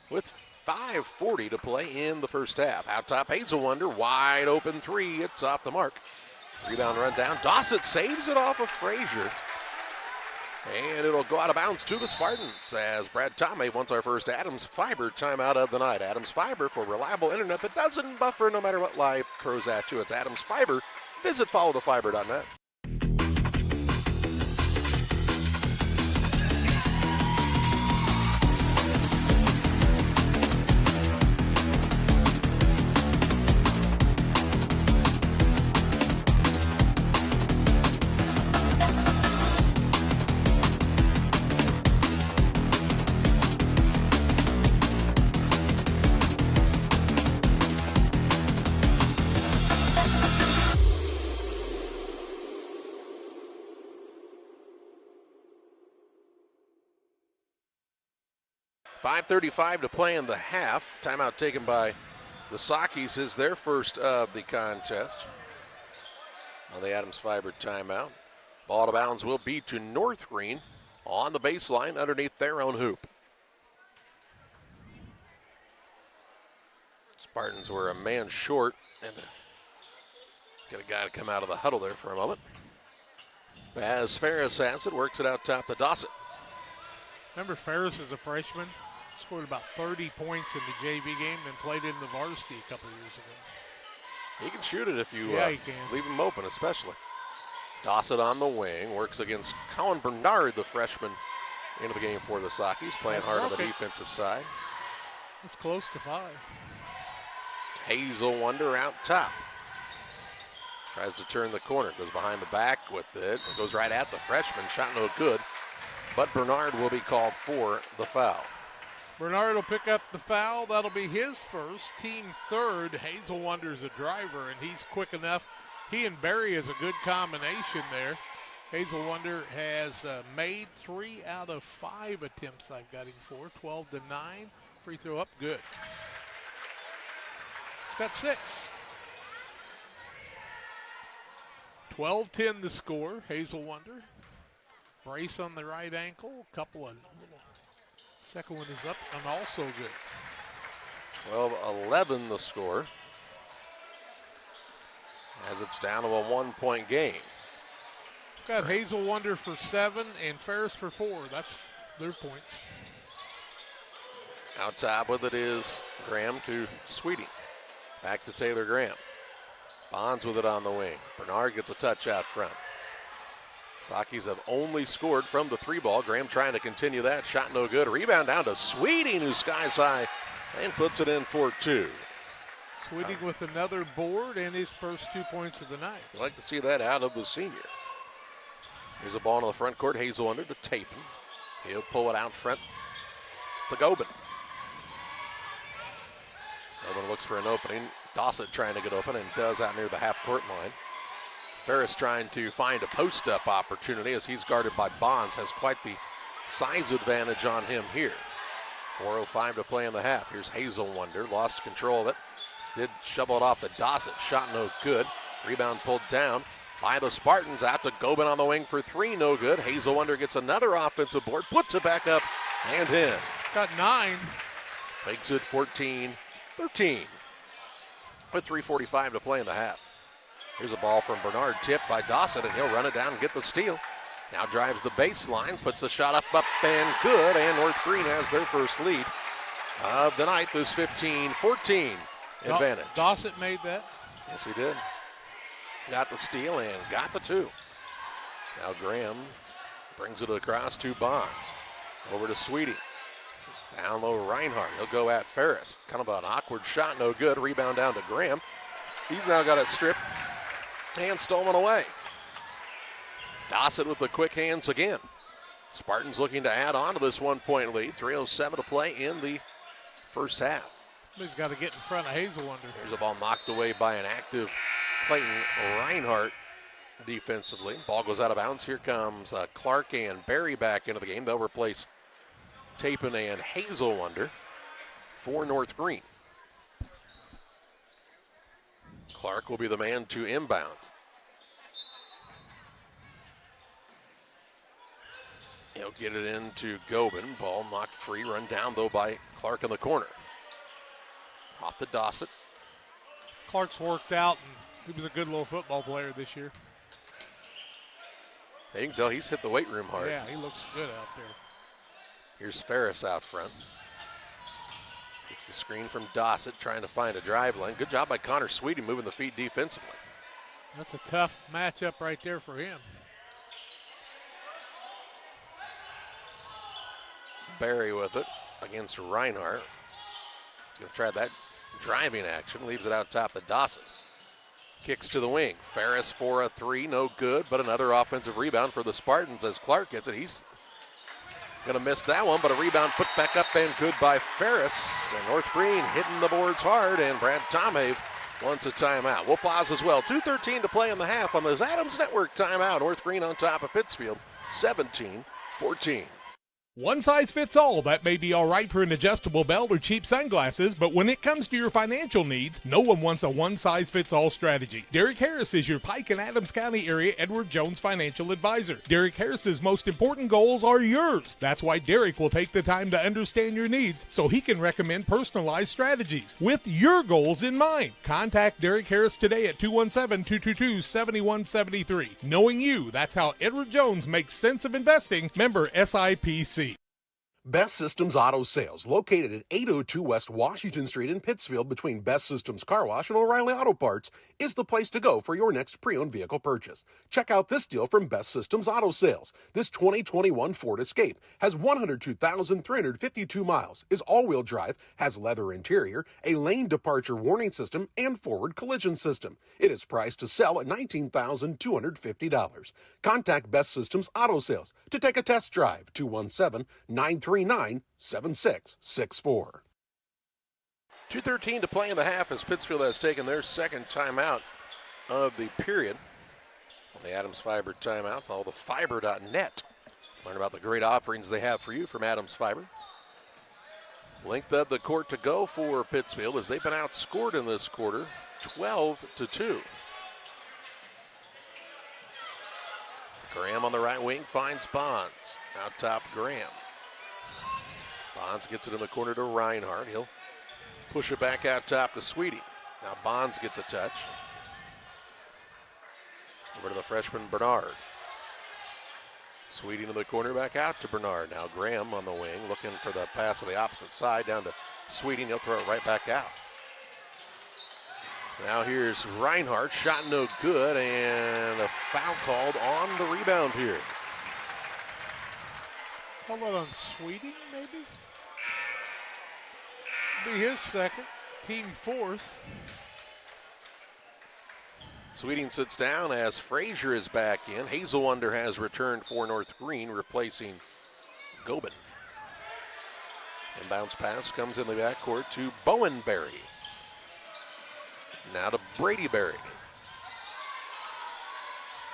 With 5:40 to play in the first half. Out top, Hazelwonder, wide open three. It's off the mark. Rebound run down. Dossett saves it off of Frazier. And it'll go out of bounds to the Spartans as Brad Tomei wants our first Adams Fiber timeout of the night. Adams Fiber for reliable internet that doesn't buffer no matter what live throws at you. It's Adams Fiber. Visit followthefiber.net. .535 to play in the half. Timeout taken by the Sockies is their first of the contest. On the Adams Fiber timeout. Ball to bounds will be to North Greene on the baseline underneath their own hoop. Spartans were a man short and get a guy to come out of the huddle there for a moment. As Ferris has it, works it out top to Dossett. Remember, Ferris is a freshman. Scored about 30 points in the JV game and played in the varsity a couple years ago. He can shoot it if you he can. Leave him open, especially. Dossett on the wing, works against Colin Bernard, the freshman, into the game for the Sockies, playing hard on the defensive side. It's close to 5. Hazelwonder out top. Tries to turn the corner, goes behind the back with it, goes right at the freshman, shot no good. But Bernard will be called for the foul. Bernard will pick up the foul. That'll be his first, team third. Hazelwonder's a driver, and he's quick enough. He and Barry is a good combination there. Hazelwonder has made 3 out of 5 attempts I've got him for. 12-9. Free throw up, good. He's got 6. 12-10 the score, Hazelwonder. Brace on the right ankle, couple of, second one is up and also good. 12-11 the score. As it's down to a 1-point game. Got Hazelwonder for 7 and Ferris for 4. That's their points. Out top with it is Graham to Sweeting. Back to Taylor Graham. Bonds with it on the wing. Bernard gets a touch out front. Sockies have only scored from the 3 ball. Graham trying to continue that. Shot no good. Rebound down to Sweeting, who skies high and puts it in for 2. Sweeting with another board and his first 2 points of the night. I'd like to see that out of the senior. Here's a ball in the front court. Hazelwonder to Tapin. He'll pull it out front to Gobin. Gobin looks for an opening. Dossett trying to get open and does out near the half-court line. Ferris trying to find a post-up opportunity as he's guarded by Bonds. Has quite the size advantage on him here. 4:05 to play in the half. Here's Hazelwonder. Lost control of it. Did shovel it off to Dossett. Shot no good. Rebound pulled down by the Spartans. Out to Gobin on the wing for 3. No good. Hazelwonder gets another offensive board. Puts it back up and in. Got 9. Makes it 14-13. With 3:45 to play in the half. Here's a ball from Bernard, tipped by Dossett, and he'll run it down and get the steal. Now drives the baseline, puts the shot up and good, and North Greene has their first lead of the night. This 15-14 advantage. Dossett made that. Yes, he did. Got the steal and got the 2. Now Graham brings it across to Bonds. Over to Sweeting. Down low, Reinhardt. He'll go at Ferris. Kind of an awkward shot, no good. Rebound down to Graham. He's now got it stripped and stolen away. Dossett with the quick hands again. Spartans looking to add on to this 1-point lead. 3:07 to play in the first half. He's got to get in front of Hazelwonder. There's a ball knocked away by an active Clayton Reinhardt defensively. Ball goes out of bounds. Here comes Clark and Barry back into the game. They'll replace Tapin and Hazelwonder for North Greene. Clark will be the man to inbound. He'll get it into Gobin. Ball knocked free, run down though by Clark in the corner. Off to Dossett. Clark's worked out, and he was a good little football player this year. You can tell he's hit the weight room hard. Yeah, he looks good out there. Here's Ferris out front. Gets the screen from Dossett, trying to find a drive lane. Good job by Connor Sweeting moving the feet defensively. That's a tough matchup right there for him. Barry with it against Reinhardt. He's going to try that driving action. Leaves it out top to Dawson. Kicks to the wing. Ferris for a three. No good, but another offensive rebound for the Spartans as Clark gets it. He's going to miss that one, but a rebound put back up and good by Ferris. And North Greene hitting the boards hard, and Brad Tomave wants a timeout. We'll pause as well. 2:13 to play in the half on this Adams Network timeout. North Greene on top of Pittsfield, 17-14. One size fits all. That may be all right for an adjustable belt or cheap sunglasses, but when it comes to your financial needs, no one wants a one-size-fits-all strategy. Derek Harris is your Pike and Adams County area Edward Jones financial advisor. Derek Harris's most important goals are yours. That's why Derek will take the time to understand your needs so he can recommend personalized strategies with your goals in mind. Contact Derek Harris today at 217-222-7173. Knowing you, that's how Edward Jones makes sense of investing. Member SIPC. Best Systems Auto Sales, located at 802 West Washington Street in Pittsfield between Best Systems Car Wash and O'Reilly Auto Parts, is the place to go for your next pre-owned vehicle purchase. Check out this deal from Best Systems Auto Sales. This 2021 Ford Escape has 102,352 miles, is all-wheel drive, has leather interior, a lane departure warning system, and forward collision system. It is priced to sell at $19,250. Contact Best Systems Auto Sales to take a test drive. 217-939-7664. 2:13 to play in the half as Pittsfield has taken their second timeout of the period. On the Adams Fiber timeout, follow the fiber.net. Learn about the great offerings they have for you from Adams Fiber. Length of the court to go for Pittsfield as they've been outscored in this quarter, 12-2. Graham on the right wing finds Bonds. Out top, Graham. Bonds gets it in the corner to Reinhardt. He'll push it back out top to Sweeting. Now Bonds gets a touch. Over to the freshman Bernard. Sweeting in the corner, back out to Bernard. Now Graham on the wing, looking for the pass on the opposite side down to Sweeting. He'll throw it right back out. Now here's Reinhardt. Shot no good, and a foul called on the rebound here. Call it on Sweeting, maybe? Be his second, team fourth. Sweeting sits down as Frazier is back in. Hazelwonder has returned for North Greene, replacing Gobin. Inbounds pass comes in the backcourt to Bowenberry. Now to Brady Berry.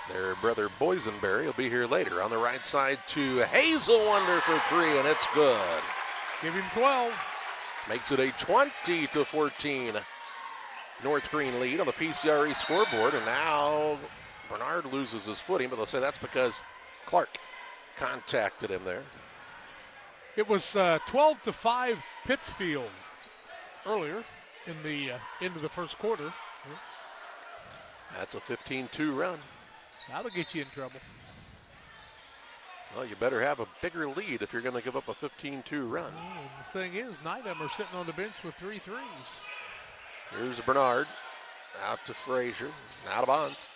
Their brother Boysenberry will be here later. On the right side to Hazelwonder for three, and it's good. Give him 12. Makes it a 20-14 North Greene lead on the PCRE scoreboard. And now Bernard loses his footing, but they'll say that's because Clark contacted him there. It was 12-5 Pittsfield earlier in the end of the first quarter. That's a 15-2 run. That'll get you in trouble. Well, you better have a bigger lead if you're going to give up a 15-2 run. And the thing is, nine of them are sitting on the bench with 3 threes. Here's Bernard. Out to Frazier. Out of Bonds.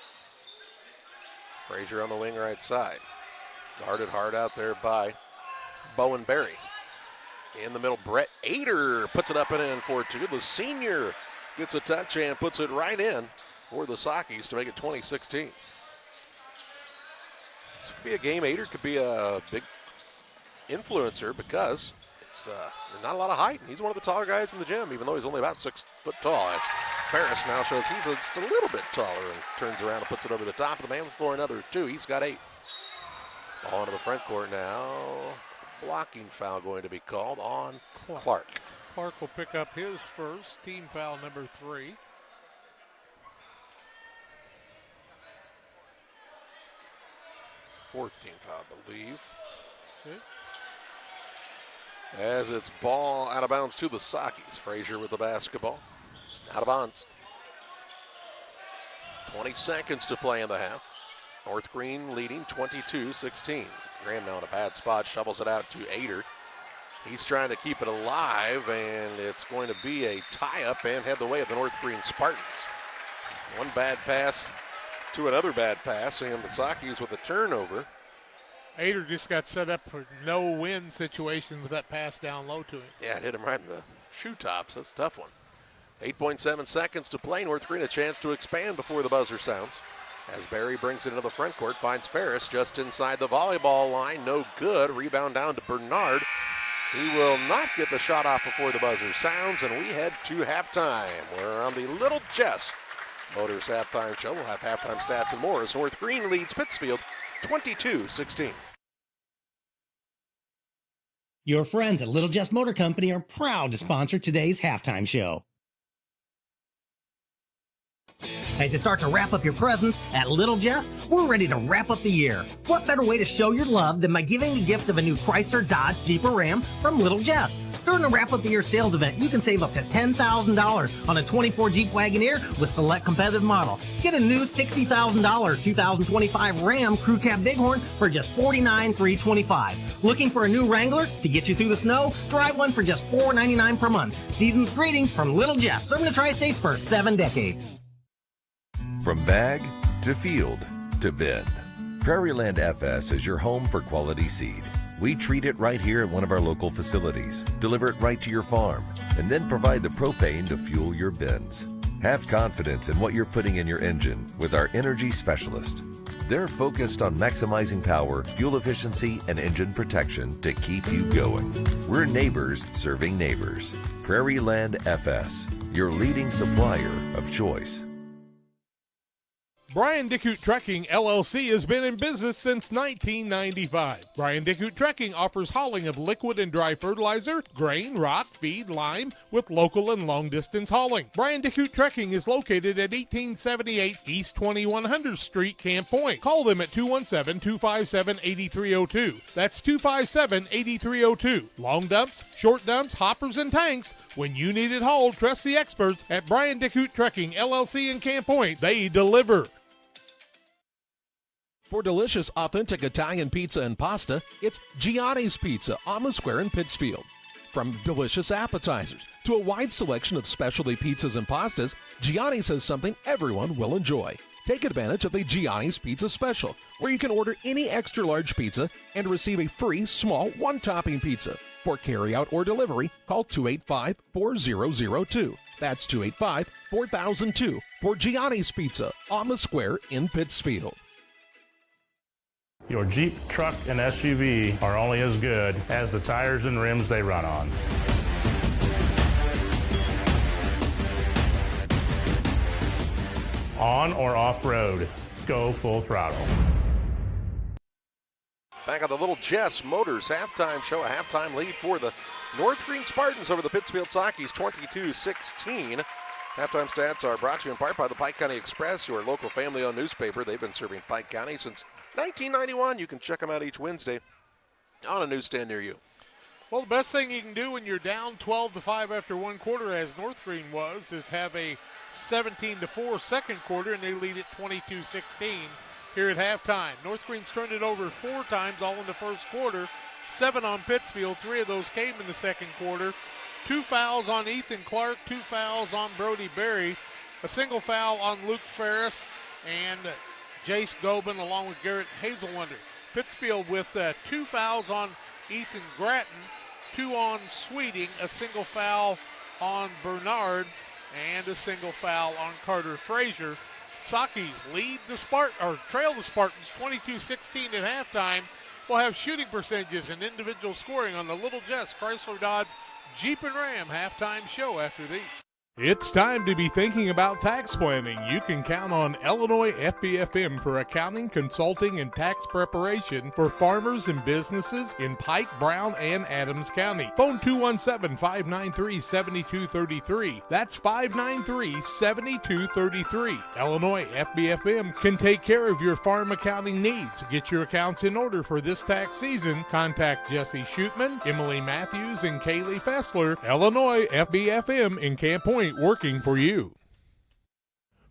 Frazier on the wing right side. Guarded hard out there by Bowenberry. In the middle, Brett Ader puts it up and in for two. The senior gets a touch and puts it right in for the Sockies to make it 20-16. This could be a game. Ader could be a big influencer because it's there's not a lot of height. He's one of the taller guys in the gym, even though he's only about 6 foot tall. As Ferris now shows he's just a little bit taller and turns around and puts it over the top of the man for another 2. He's got 8. Ball into the front court now. blocking foul going to be called on Clark. Clark will pick up his first, team foul number 3. Fourth team foul, I believe. Okay. As it's ball out of bounds to the Sockies. Frazier with the basketball. Out of bounds. 20 seconds to play in the half. North Greene leading 22-16. Graham now in a bad spot, shovels it out to Ader. He's trying to keep it alive, and it's going to be a tie-up and head the way of the North Greene Spartans. One bad pass to another bad pass, and the Sockies with a turnover. Ader just got set up for no-win situation with that pass down low to him. Yeah, it hit him right in the shoe tops. That's a tough one. 8.7 seconds to play. North Greene a chance to expand before the buzzer sounds. As Barry brings it into the front court, finds Ferris just inside the volleyball line. No good. Rebound down to Bernard. He will not get the shot off before the buzzer sounds, and we head to halftime. We're on the Little Jess Motors halftime show. We'll have halftime stats and more as North Greene leads Pittsfield 22-16. Your friends at Little Jess Motor Company are proud to sponsor today's halftime show. As you start to wrap up your presents at Little Jess, we're ready to wrap up the year. What better way to show your love than by giving the gift of a new Chrysler, Dodge, Jeep, or Ram from Little Jess? During the Wrap Up the Year sales event, you can save up to $10,000 on a 24 Jeep Wagoneer with select competitive model. Get a new $60,000 2025 Ram Crew Cab Bighorn for just $49,325. Looking for a new Wrangler to get you through the snow? Drive one for just $499 per month. Season's greetings from Little Jess, serving the Tri-States for 7 decades. From bag to field to bin, Prairieland FS is your home for quality seed. We treat it right here at one of our local facilities, deliver it right to your farm, and then provide the propane to fuel your bins. Have confidence in what you're putting in your engine with our energy specialist. They're focused on maximizing power, fuel efficiency, and engine protection to keep you going. We're neighbors serving neighbors. Prairieland FS, your leading supplier of choice. Brian Dickut Trekking, LLC has been in business since 1995. Brian Dickut Trekking offers hauling of liquid and dry fertilizer, grain, rock, feed, lime, with local and long-distance hauling. Brian Dickut Trekking is located at 1878 East 2100 Street, Camp Point. Call them at 217-257-8302. That's 257-8302. Long dumps, short dumps, hoppers, and tanks. When you need it hauled, trust the experts at Brian Dickut Trekking, LLC in Camp Point. They deliver. For delicious, authentic Italian pizza and pasta, it's Gianni's Pizza on the Square in Pittsfield. From delicious appetizers to a wide selection of specialty pizzas and pastas, Gianni's has something everyone will enjoy. Take advantage of the Gianni's Pizza Special, where you can order any extra large pizza and receive a free small one-topping pizza. For carryout or delivery, call 285-4002. That's 285-4002 for Gianni's Pizza on the Square in Pittsfield. Your Jeep, truck, and SUV are only as good as the tires and rims they run on. On or off-road, go full throttle. Back on the Little Jess Motors halftime show, a halftime lead for the North Greene Spartans over the Pittsfield Sockies, 22-16. Halftime stats are brought to you in part by the Pike County Express, your local family-owned newspaper. They've been serving Pike County since 1991. You can check them out each Wednesday on a newsstand near you. Well, the best thing you can do when you're down 12-5 after one quarter, as North Greene was, is have a 17-4 second quarter, and they lead at 22-16 here at halftime. North Greene's turned it over 4 times, all in the first quarter. 7 on Pittsfield. 3 of those came in the second quarter. 2 fouls on Ethan Clark, 2 fouls on Brody Berry, a single foul on Luke Ferris and Jace Gobin along with Garrett Hazelwonder. Pittsfield with 2 fouls on Ethan Gratton, 2 on Sweeting, a single foul on Bernard, and a single foul on Carter Frazier. Sockies trail the Spartans 22-16 at halftime. We'll have shooting percentages and individual scoring on the Little Jess Chrysler Dodge Jeep and Ram halftime show after these. It's time to be thinking about tax planning. You can count on Illinois FBFM for accounting, consulting, and tax preparation for farmers and businesses in Pike, Brown, and Adams County. Phone 217-593-7233. That's 593-7233. Illinois FBFM can take care of your farm accounting needs. Get your accounts in order for this tax season. Contact Jesse Shootman, Emily Matthews, and Kaylee Fessler. Illinois FBFM in Camp Point, working for you.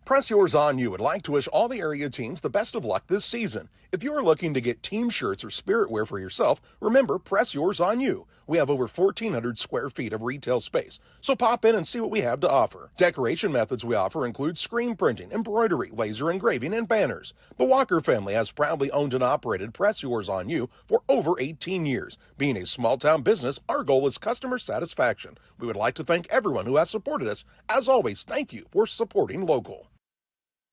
Press Yours On You would like to wish all the area teams the best of luck this season. If you are looking to get team shirts or spirit wear for yourself, remember Press Yours On You. We have over 1,400 square feet of retail space, so pop in and see what we have to offer. Decoration methods we offer include screen printing, embroidery, laser engraving, and banners. The Walker family has proudly owned and operated Press Yours On You for over 18 years. Being a small-town business, our goal is customer satisfaction. We would like to thank everyone who has supported us. As always, thank you for supporting local.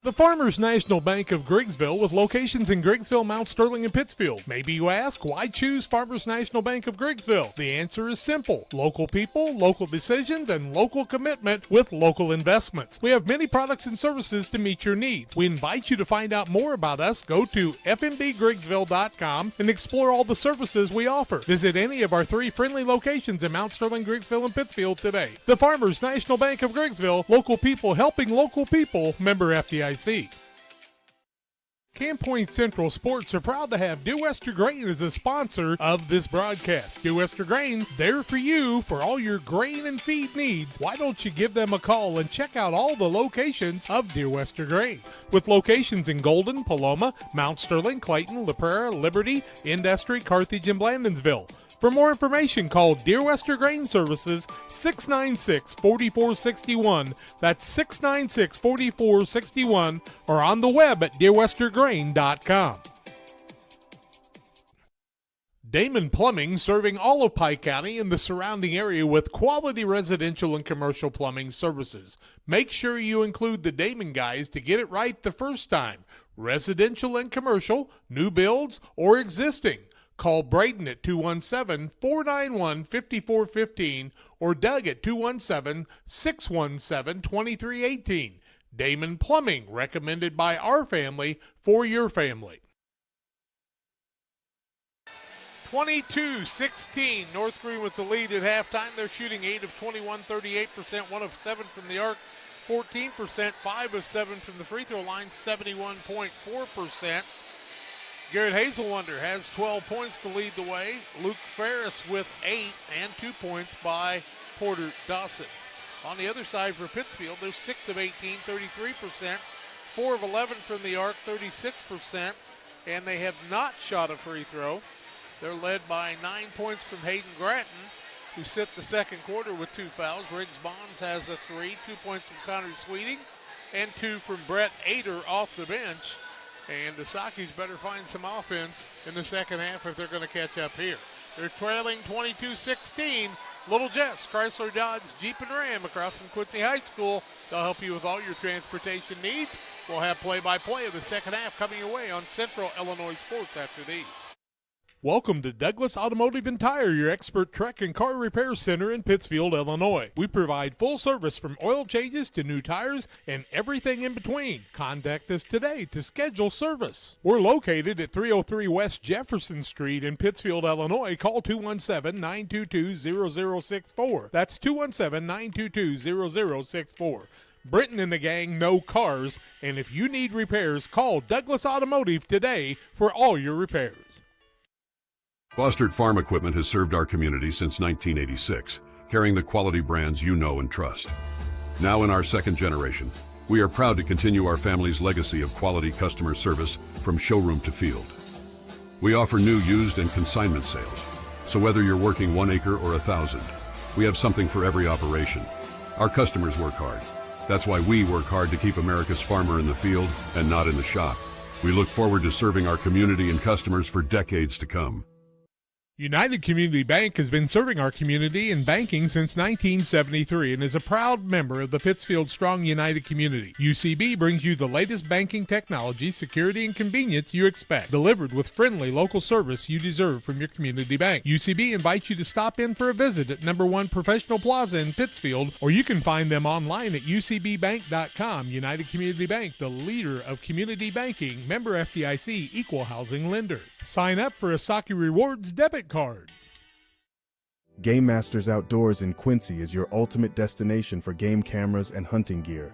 The Farmers National Bank of Griggsville, with locations in Griggsville, Mount Sterling, and Pittsfield. Maybe you ask, why choose Farmers National Bank of Griggsville? The answer is simple. Local people, local decisions, and local commitment with local investments. We have many products and services to meet your needs. We invite you to find out more about us. Go to fmbgriggsville.com and explore all the services we offer. Visit any of our 3 friendly locations in Mount Sterling, Griggsville, and Pittsfield today. The Farmers National Bank of Griggsville, local people helping local people, member FDIC. Camp Point Central Sports are proud to have Dear Western Grain as a sponsor of this broadcast. Dear Western Grain, there for you for all your grain and feed needs. Why don't you give them a call and check out all the locations of Dear Western Grain? With locations in Golden, Paloma, Mount Sterling, Clayton, La Prairie, Liberty, Industry, Carthage, and Blandonsville. For more information, call Dear Western Grain Services 696-4461. That's 696-4461, or on the web at dearwesterngrain.com. Damon Plumbing, serving all of Pike County and the surrounding area with quality residential and commercial plumbing services. Make sure you include the Damon guys to get it right the first time. Residential and commercial, new builds, or existing. Call Braden at 217-491-5415 or Doug at 217-617-2318. Damon Plumbing, recommended by our family for your family. 22-16, North Greene with the lead at halftime. They're shooting 8 of 21, 38%, 1 of 7 from the arc, 14%, 5 of 7 from the free throw line, 71.4%. Garrett Hazelwonder has 12 points to lead the way. Luke Ferris with 8 and 2 points by Porter Dawson. On the other side for Pittsfield, they're 6 of 18, 33%, 4 of 11 from the arc, 36%, and they have not shot a free throw. They're led by 9 points from Hayden Gratton, who set the second quarter with 2 fouls. Riggs Bonds has a 3, 2 points from Connor Sweeting, and 2 from Brett Ader off the bench. And the Sockies better find some offense in the second half if they're going to catch up here. They're trailing 22-16. Little Jess, Chrysler, Dodge, Jeep, and Ram across from Quincy High School. They'll help you with all your transportation needs. We'll have play-by-play of the second half coming your way on Central Illinois Sports after these. Welcome to Douglas Automotive and Tire, your expert truck and car repair center in Pittsfield, Illinois. We provide full service from oil changes to new tires and everything in between. Contact us today to schedule service. We're located at 303 West Jefferson Street in Pittsfield, Illinois. Call 217-922-0064. That's 217-922-0064. Britton and the gang know cars, and if you need repairs, call Douglas Automotive today for all your repairs. Fostered Farm Equipment has served our community since 1986, carrying the quality brands you know and trust. Now in our second generation, we are proud to continue our family's legacy of quality customer service from showroom to field. We offer new, used, and consignment sales, so whether you're working 1 acre or 1,000, we have something for every operation. Our customers work hard. That's why we work hard to keep America's farmer in the field and not in the shop. We look forward to serving our community and customers for decades to come. United Community Bank has been serving our community in banking since 1973 and is a proud member of the Pittsfield Strong United community. UCB brings you the latest banking technology, security, and convenience you expect, delivered with friendly local service you deserve from your community bank. UCB invites you to stop in for a visit at No. 1 Professional Plaza in Pittsfield, or you can find them online at ucbbank.com. United Community Bank, the leader of community banking, member FDIC, equal housing lender. Sign up for a Saki Rewards debit card. Game Masters Outdoors in Quincy is your ultimate destination for game cameras and hunting gear.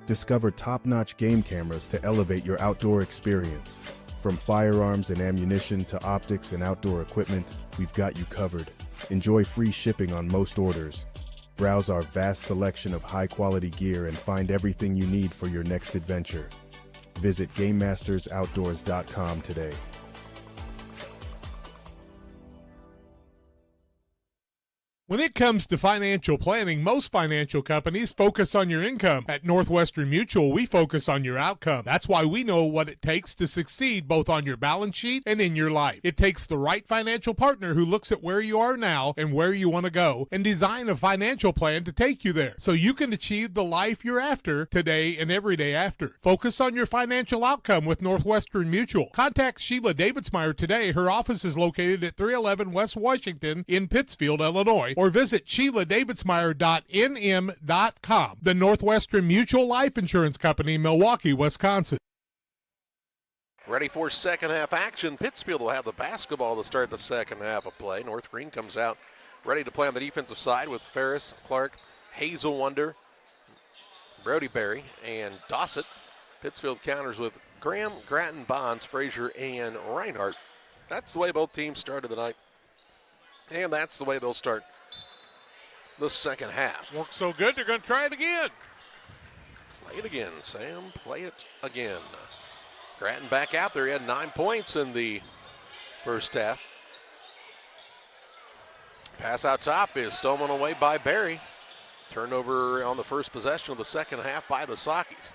Discover top-notch game cameras to elevate your outdoor experience. From firearms and ammunition to optics and outdoor equipment, we've got you covered. Enjoy free shipping on most orders. Browse our vast selection of high-quality gear and find everything you need for your next adventure. Visit GameMastersOutdoors.com today. When it comes to financial planning, most financial companies focus on your income. At Northwestern Mutual, we focus on your outcome. That's why we know what it takes to succeed both on your balance sheet and in your life. It takes the right financial partner who looks at where you are now and where you want to go and design a financial plan to take you there so you can achieve the life you're after today and every day after. Focus on your financial outcome with Northwestern Mutual. Contact Sheila Davidsmeyer today. Her office is located at 311 West Washington in Pittsfield, Illinois, or visit SheilaDavidsmeyer.nm.com. The Northwestern Mutual Life Insurance Company, Milwaukee, Wisconsin. Ready for second half action. Pittsfield will have the basketball to start the second half of play. North Greene comes out ready to play on the defensive side with Ferris, Clark, Hazel Wonder, Brody Berry, and Dossett. Pittsfield counters with Graham, Grattan, Bonds, Frazier, and Reinhardt. That's the way both teams started tonight. And that's the way they'll start the second half. Worked so good, they're going to try it again. Play it again, Sam. Play it again. Grattan back out there. He had 9 points in the first half. Pass out top is stolen away by Berry. Turnover on the first possession of the second half by the Sakis.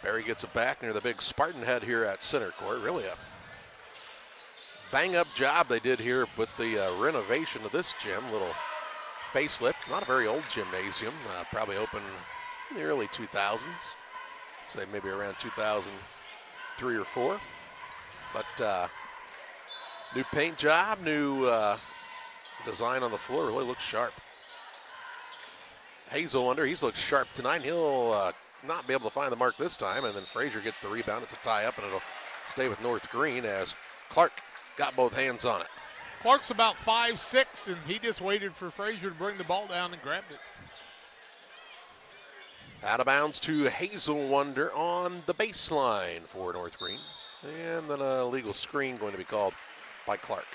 Berry gets it back near the big Spartan head here at center court. Really a bang-up job they did here with the renovation of this gym. Little facelift. Not a very old gymnasium. Probably open in the early 2000s. Say maybe around 2003 or 4. But new paint job, new design on the floor. Really looks sharp. Hazel Wonder, he's looked sharp tonight. He'll not be able to find the mark this time. And then Frazier gets the rebound. It's a tie-up, and it'll stay with North Greene as Clark got both hands on it. Clark's about 5'6", and he just waited for Frazier to bring the ball down and grabbed it. Out of bounds to Hazel Wonder on the baseline for North Greene. And then a legal screen going to be called by Clark.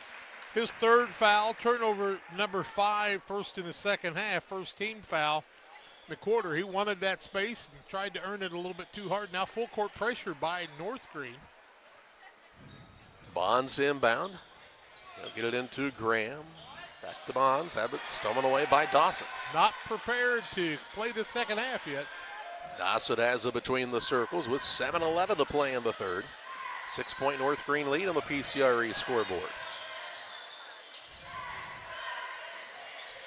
His third foul, turnover number 5, first in the second half, first team foul in the quarter. He wanted that space and tried to earn it a little bit too hard. Now full court pressure by North Greene. Bonds inbound. They'll get it into Graham. Back to Bonds. Have it stolen away by Dossett. Not prepared to play the second half yet. Dossett has it between the circles with 7:11 to play in the third. 6-point North Greene lead on the PCRE scoreboard.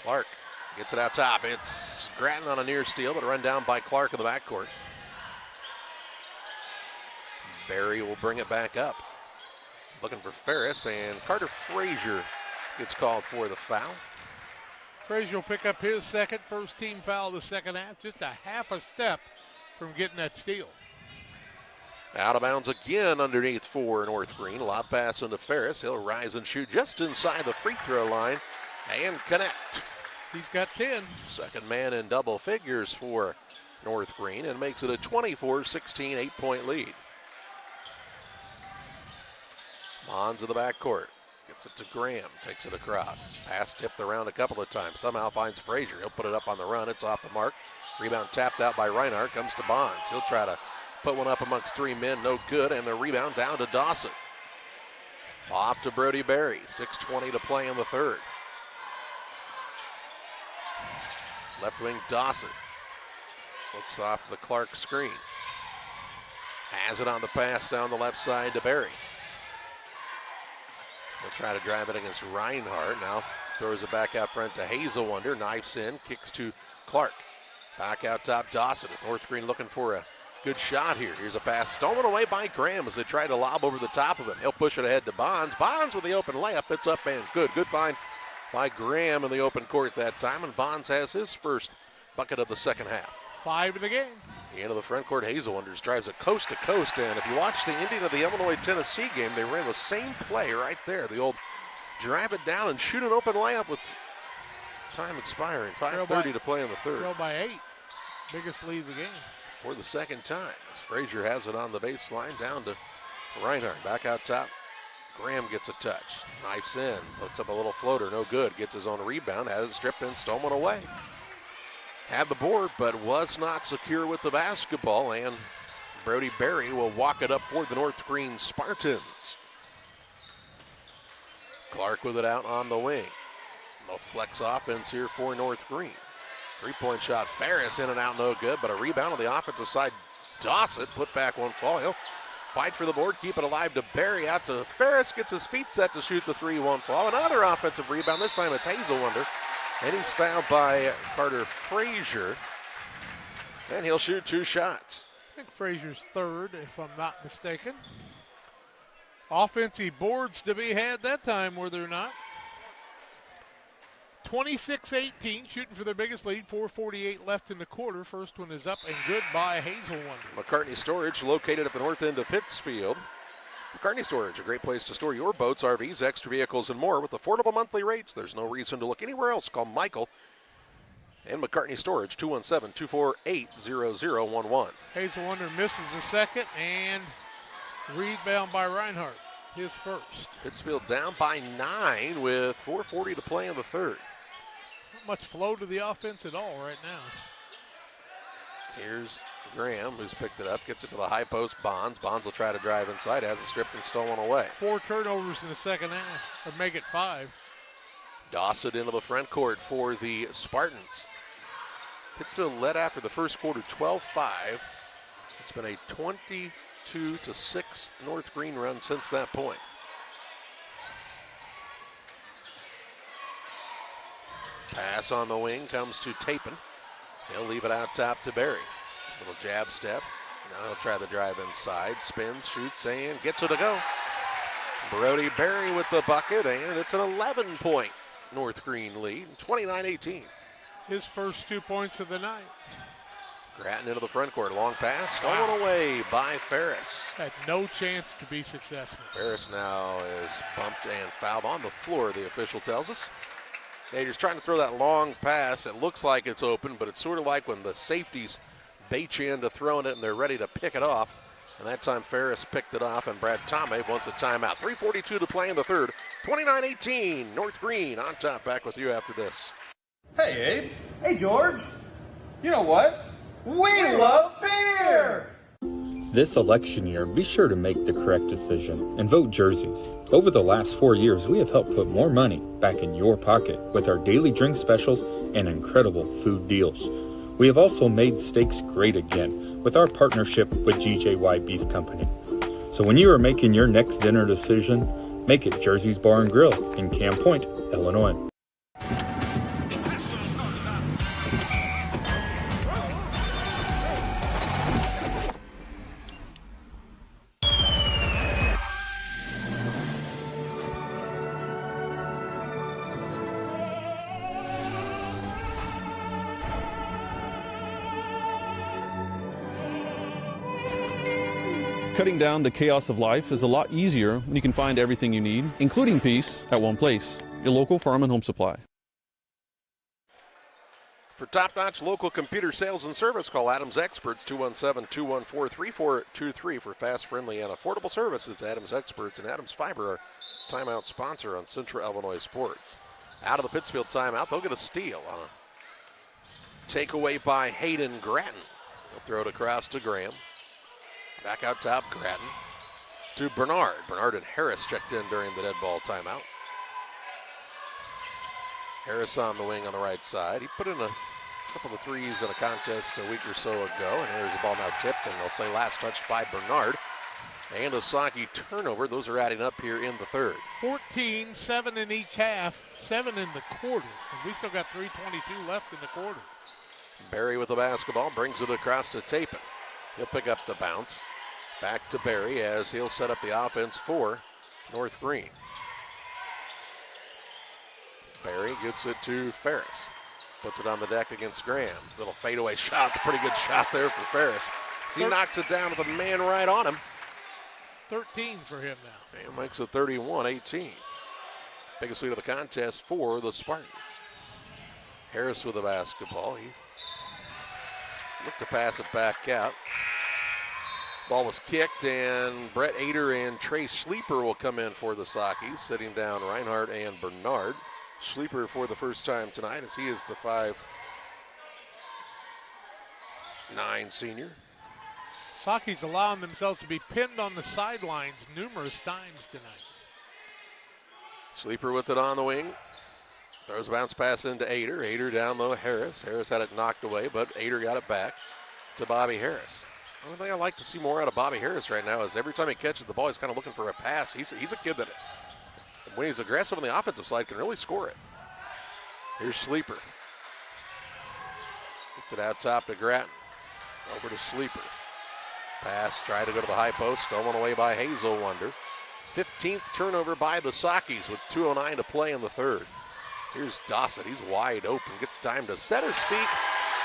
Clark gets it out top. It's Grattan on a near steal, but run down by Clark in the backcourt. Berry will bring it back up. Looking for Ferris, and Carter Frazier gets called for the foul. Frazier will pick up his second, first team foul of the second half. Just a half a step from getting that steal. Out of bounds again underneath for North Greene. Lob pass into Ferris. He'll rise and shoot just inside the free throw line and connect. He's got 10. Second man in double figures for North Greene and makes it a 24-16 8-point lead. Bonds in the backcourt. Gets it to Graham. Takes it across. Pass tipped around a couple of times. Somehow finds Frazier. He'll put it up on the run. It's off the mark. Rebound tapped out by Reinhardt. Comes to Bonds. He'll try to put one up amongst 3 men. No good. And the rebound down to Dossett. Off to Brody Berry. 6:20 to play in the third. Left wing Dossett. Looks off the Clark screen. Has it on the pass down the left side to Berry. They'll try to drive it against Reinhardt. Now throws it back out front to Hazelwonder. Knifes in, kicks to Clark. Back out top, Dawson. North Greene looking for a good shot here. Here's a pass stolen away by Graham as they try to lob over the top of it. He'll push it ahead to Bonds. Bonds with the open layup. It's up and good. Good find by Graham in the open court that time. And Bonds has his first bucket of the second half. 5 in the game. Into the front court, Hazelwonders drives it coast to coast. And if you watch the ending of the Illinois-Tennessee game, they ran the same play right there. The old drive it down and shoot an open layup with time expiring. 5:30 to play in the third. Trail by 8. Biggest lead of the game. For the second time, as Frazier has it on the baseline, down to Reinhardt. Back out top. Graham gets a touch. Knifes in. Puts up a little floater. No good. Gets his own rebound. Has it stripped and stolen away. Had the board, but was not secure with the basketball. And Brody Berry will walk it up for the North Greene Spartans. Clark with it out on the wing. No flex offense here for North Greene. Three-point shot, Ferris in and out, no good, but a rebound on the offensive side. Dawson put back one fall. He'll fight for the board, keep it alive to Berry, out to Ferris, gets his feet set to shoot the 3-1 fall. Another offensive rebound, this time it's Hazelwonder, and he's fouled by Carter Frazier, and he'll shoot 2 shots. I think Frazier's third, if I'm not mistaken. Offensive boards to be had that time, were there not? 26-18, shooting for their biggest lead, 4:48 left in the quarter. First one is up and good by Hazelwonder. McCartney Storage, located at the north end of Pittsfield. McCartney Storage, a great place to store your boats, RVs, extra vehicles, and more with affordable monthly rates. There's no reason to look anywhere else. Call Michael and McCartney Storage, 217-248-0011. Hazelwonder misses the second, and rebound by Reinhardt, his first. Pittsfield down by 9 with 4:40 to play in the third. Not much flow to the offense at all right now. Here's Graham, who's picked it up, gets it to the high post. Bonds will try to drive inside, has it stripped and stolen away. 4 turnovers in the second half, or make it 5. Dawson into the front court for the Spartans. Pittsfield led after the first quarter 12-5. It's been a 22-6 North Greene run since that point. Pass on the wing comes to Tapin. He'll leave it out top to Berry. Little jab step. Now he'll try the drive inside. Spins, shoots, and gets it to go. Brody Berry with the bucket, and it's an 11-point North Greene lead, 29-18. His first 2 points of the night. Grattan into the front court. Long pass. Stolen away by Ferris. Had no chance to be successful. Ferris now is bumped and fouled on the floor, the official tells us. Gators trying to throw that long pass. It looks like it's open, but it's sort of like when the safeties bait you into throwing it and they're ready to pick it off. And that time Ferris picked it off, and Brad Tomei wants a timeout. 3:42 to play in the third. 29-18. North Greene on top. Back with you after this. Hey, Abe. Hey, George. You know what? We love beer! This election year, be sure to make the correct decision and vote jerseys. Over the last 4 years, we have helped put more money back in your pocket with our daily drink specials and incredible food deals. We have also made steaks great again with our partnership with GJY Beef Company. So when you are making your next dinner decision, make it Jersey's Bar and Grill in Camp Point, Illinois. Cutting down the chaos of life is a lot easier when you can find everything you need, including peace, at one place. Your local farm and home supply. For top-notch local computer sales and service, call Adams Experts, 217-214-3423 for fast, friendly, and affordable services. Adams Experts and Adams Fiber are timeout sponsor on Central Illinois Sports. Out of the Pittsfield timeout, they'll get a steal on a takeaway by Hayden Grattan. He'll throw it across to Graham. Back out top, Grattan to Bernard. Bernard and Harris checked in during the dead ball timeout. Harris on the wing on the right side. He put in a couple of threes in a contest a week or so ago, and there's the ball now tipped, and they'll say last touch by Bernard. And a Saukey turnover. Those are adding up here in the third. 14, 7 in each half, 7 in the quarter. And we still got 3:22 left in the quarter. Berry with the basketball, brings it across to Tapin. He'll pick up the bounce. Back to Berry as he'll set up the offense for North Greene. Berry gets it to Ferris. Puts it on the deck against Graham. Little fadeaway shot. Pretty good shot there for Ferris. He knocks it down with a man right on him. 13 for him now. And makes it 31-18. Biggest lead of the contest for the Spartans. Harris with the basketball. He looked to pass it back out. Ball was kicked, and Brett Ader and Trey Sleeper will come in for the Saukeys, sitting down Reinhardt and Bernard. Sleeper for the first time tonight, as he is the 5'9" senior. Saukeys allowing themselves to be pinned on the sidelines numerous times tonight. Sleeper with it on the wing. Throws a bounce pass into Ader. Ader down low, Harris. Harris had it knocked away, but Ader got it back to Bobby Harris. The only thing I like to see more out of Bobby Harris right now is every time he catches the ball, he's kind of looking for a pass. He's a kid that, when he's aggressive on the offensive side, can really score it. Here's Sleeper. Gets it out top to Grattan. Over to Sleeper. Pass, try to go to the high post, stolen away by Hazelwonder. 15th turnover by the Saukeys with 2:09 to play in the third. Here's Dossett, he's wide open, gets time to set his feet.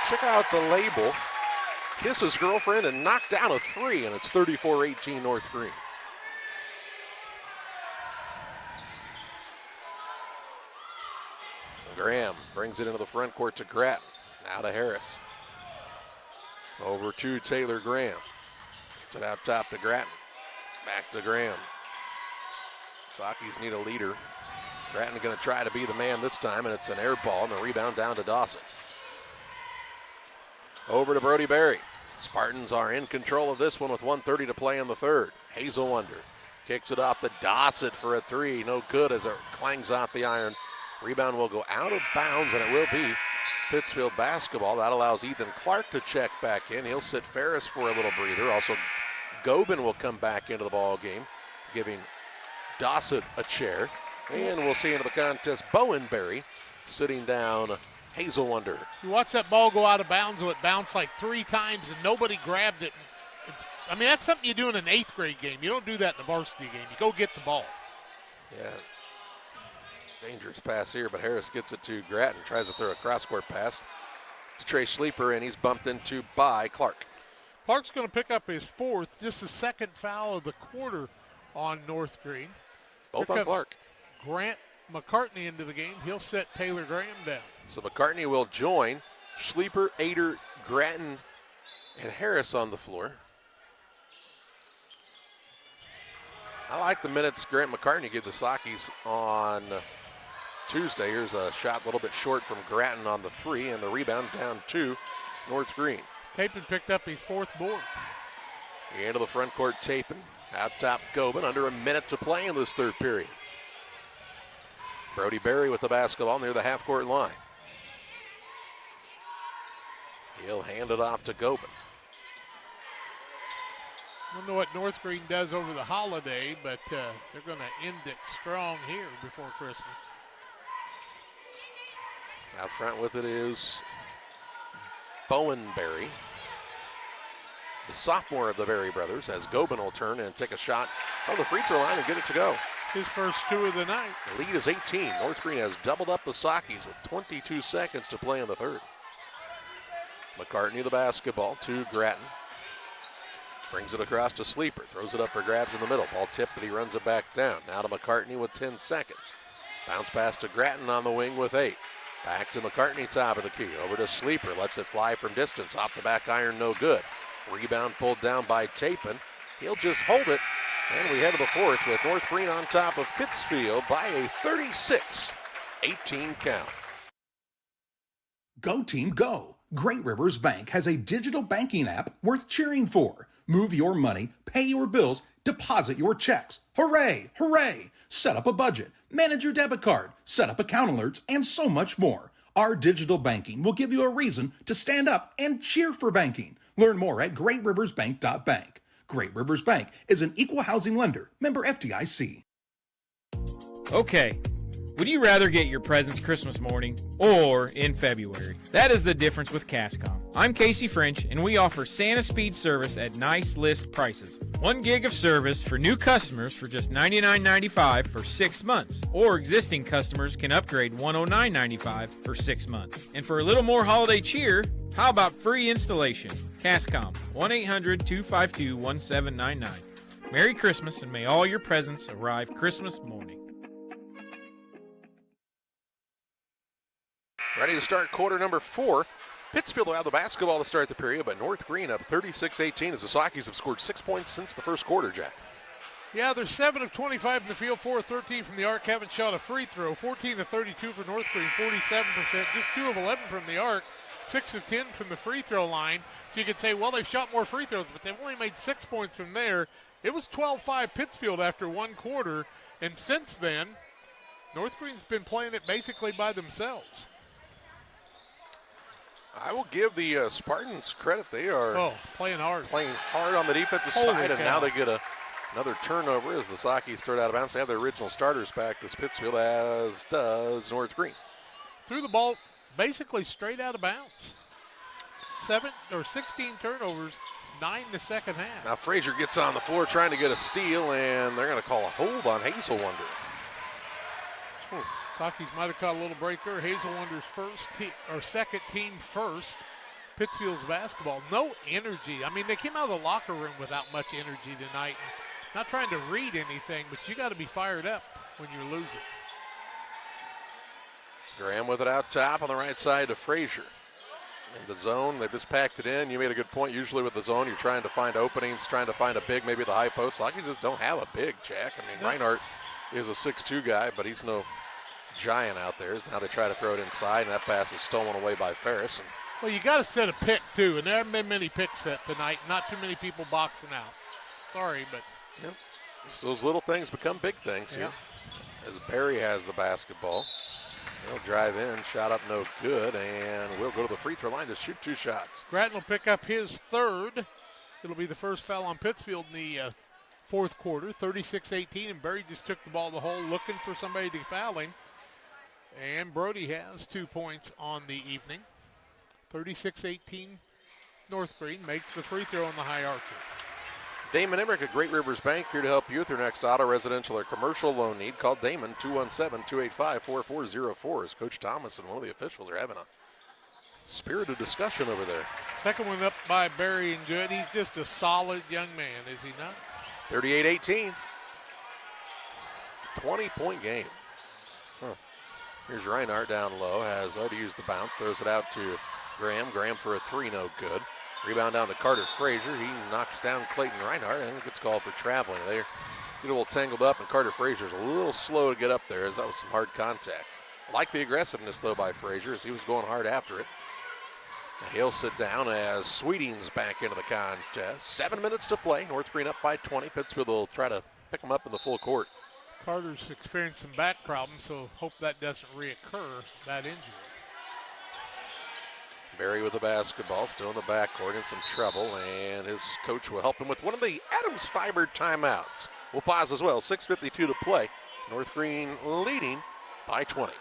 Check out the label. Kiss his girlfriend and knock down a three, and it's 34-18 North Greene. Graham brings it into the front court to Grattan. Now to Harris. Over to Taylor Graham. Gets it out top to Grattan. Back to Graham. Saukeys need a leader. Grattan going to try to be the man this time, and it's an air ball, and the rebound down to Dawson. Over to Brody Berry. Spartans are in control of this one with 1:30 to play in the third. Hazelwonder kicks it off to Dossett for a three. No good as it clangs off the iron. Rebound will go out of bounds, and it will be Pittsfield basketball. That allows Ethan Clark to check back in. He'll sit Ferris for a little breather. Also, Gobin will come back into the ball game, giving Dossett a chair. And we'll see into the contest Bowenberry sitting down Hazelwonder. You watch that ball go out of bounds, it bounced like 3 times and nobody grabbed it. That's something you do in an 8th grade game. You don't do that in a varsity game. You go get the ball. Yeah. Dangerous pass here, but Harris gets it to Grattan. Tries to throw a cross-court pass to Trey Sleeper, and he's bumped into by Clark. Clark's going to pick up his 4th, just his 2nd foul of the quarter on North Greene. Both on Clark. Grant McCartney into the game. He'll set Taylor Graham down. So McCartney will join Sleeper, Ader, Grattan, and Harris on the floor. I like the minutes Grant McCartney gave the Saukeys on Tuesday. Here's a shot a little bit short from Grattan on the 3, and the rebound down to North Greene. Tapin picked up his 4th board. Into the front court, Tapin. Out top, Gobin. Under a minute to play in this third period. Brody Berry with the basketball near the half-court line. He'll hand it off to Gobin. I don't know what North Greene does over the holiday, but they're going to end it strong here before Christmas. Out front with it is Bowenberry, the sophomore of the Berry brothers, as Gobin will turn and take a shot on the free throw line and get it to go. His first 2 of the night. The lead is 18. North Greene has doubled up the Saukeys with 22 seconds to play in the third. McCartney the basketball to Grattan. Brings it across to Sleeper. Throws it up for grabs in the middle. Ball tipped, but he runs it back down. Now to McCartney with 10 seconds. Bounce pass to Grattan on the wing with 8. Back to McCartney, top of the key. Over to Sleeper. Lets it fly from distance. Off the back iron, no good. Rebound pulled down by Tapin. He'll just hold it. And we head to the fourth with North Greene on top of Pittsfield by a 36-18 count. Go team, go! Great Rivers Bank has a digital banking app worth cheering for. Move your money, pay your bills, deposit your checks. Hooray! Hooray! Set up a budget, manage your debit card, set up account alerts, and so much more. Our digital banking will give you a reason to stand up and cheer for banking. Learn more at greatriversbank.bank. Great Rivers Bank is an equal housing lender, member FDIC. Okay, would you rather get your presents Christmas morning or in February? That is the difference with Cascom. I'm Casey French, and we offer Santa Speed service at nice list prices. 1 gig of service for new customers for just $99.95 for 6 months, or existing customers can upgrade $109.95 for 6 months. And for a little more holiday cheer, how about free installation? Cascom, 1-800-252-1799. Merry Christmas, and may all your presents arrive Christmas morning. Ready to start quarter number 4. Pittsfield will have the basketball to start the period, but North Greene up 36-18 as the Sockies have scored 6 points since the first quarter, Jack. Yeah, they're 7 of 25 in the field, 4 of 13 from the arc, haven't shot a free throw, 14 of 32 for North Greene, 47%, just 2 of 11 from the arc, 6 of 10 from the free throw line. So you could say, well, they've shot more free throws, but they've only made 6 points from there. It was 12-5 Pittsfield after 1 quarter, and since then, North Greene's been playing it basically by themselves. I will give the Spartans credit. They are playing hard on the defensive side, and now they get another turnover as the Sockies throw it out of bounds. They have their original starters back, this Pittsfield, as does North Greene. Threw the ball basically straight out of bounds. 16 turnovers, 9 in the second half. Now Frazier gets on the floor trying to get a steal, and they're going to call a hold on Hazelwonder. Sockies might have caught a little break there. Hazelwonder's second team first. Pittsfield's basketball, no energy. I mean, they came out of the locker room without much energy tonight. Not trying to read anything, but you got to be fired up when you're losing. Graham with it out top on the right side to Frazier. In the zone, they just packed it in. You made a good point. Usually with the zone, you're trying to find openings, trying to find a big, maybe the high post. Sockies just don't have a big, Jack. I mean, Reinhardt is a 6'2 guy, but he's no giant out there. Now they try to throw it inside, and that pass is stolen away by Ferris. Well, you got to set a pick, too, and there haven't been many picks set tonight. Not too many people boxing out. Sorry, but. Yep. Those little things become big things here. As Barry has the basketball. He'll drive in, shot up no good, and we'll go to the free throw line to shoot 2 shots. Grattan will pick up his third. It'll be the first foul on Pittsfield in the fourth quarter, 36-18, and Barry just took the ball to the hole looking for somebody to foul him. And Brody has 2 points on the evening. 36-18, North Greene makes the free throw on the high archer. Damon Emmerich at Great Rivers Bank here to help you with your next auto, residential, or commercial loan need. Call Damon 217-285-4404 as Coach Thomas and one of the officials are having a spirited discussion over there. Second one up by Barry and good. He's just a solid young man, is he not? 38-18. 20-point game. Here's Reinhardt down low, has already used the bounce, throws it out to Graham. Graham for a 3, no good. Rebound down to Carter Frazier. He knocks down Clayton Reinhardt and gets called for traveling. They get a little tangled up, and Carter Frazier's a little slow to get up there as that was some hard contact. I like the aggressiveness, though, by Frazier as he was going hard after it. He'll sit down as Sweeting's back into the contest. 7 minutes to play. North Greene up by 20. Pittsfield will try to pick them up in the full court. Carter's experienced some back problems, so hope that doesn't reoccur, that injury. Barry with the basketball, still in the backcourt, in some trouble, and his coach will help him with one of the Adams Fiber timeouts. We'll pause as well. 6:52 to play. North Greene leading by 20.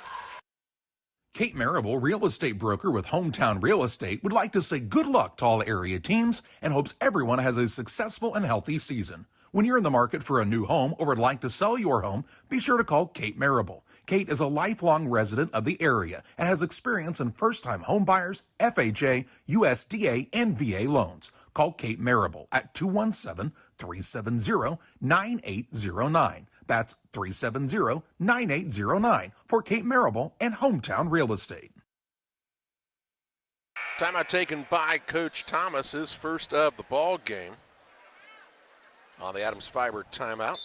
Kate Marable, real estate broker with Hometown Real Estate, would like to say good luck to all area teams and hopes everyone has a successful and healthy season. When you're in the market for a new home or would like to sell your home, be sure to call Kate Marable. Kate is a lifelong resident of the area and has experience in first-time home buyers, FHA, USDA, and VA loans. Call Kate Marable at 217-370-9809. That's 370-9809 for Kate Marable and Hometown Real Estate. Timeout taken by Coach Thomas, his first of the ball game. On the Adams Fiber timeout.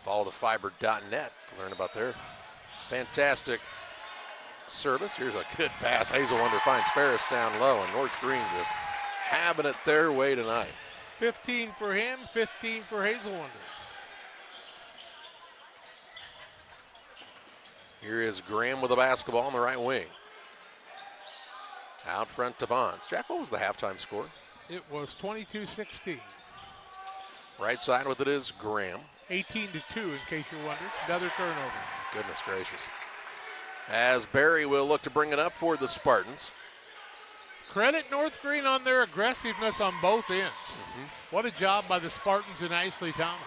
Follow the fiber.net to learn about their fantastic service. Here's a good pass. Hazelwonder finds Ferris down low, and North Greene just having it their way tonight. 15 for him, 15 for Hazelwonder. Here is Graham with the basketball on the right wing. Out front to Bonds. Jack, what was the halftime score? It was 22-16. Right side with it is Graham. 18-2, in case you're wondering. Another turnover. Goodness gracious. As Barry will look to bring it up for the Spartans. Credit North Greene on their aggressiveness on both ends. What a job by the Spartans and Ashley Thomas.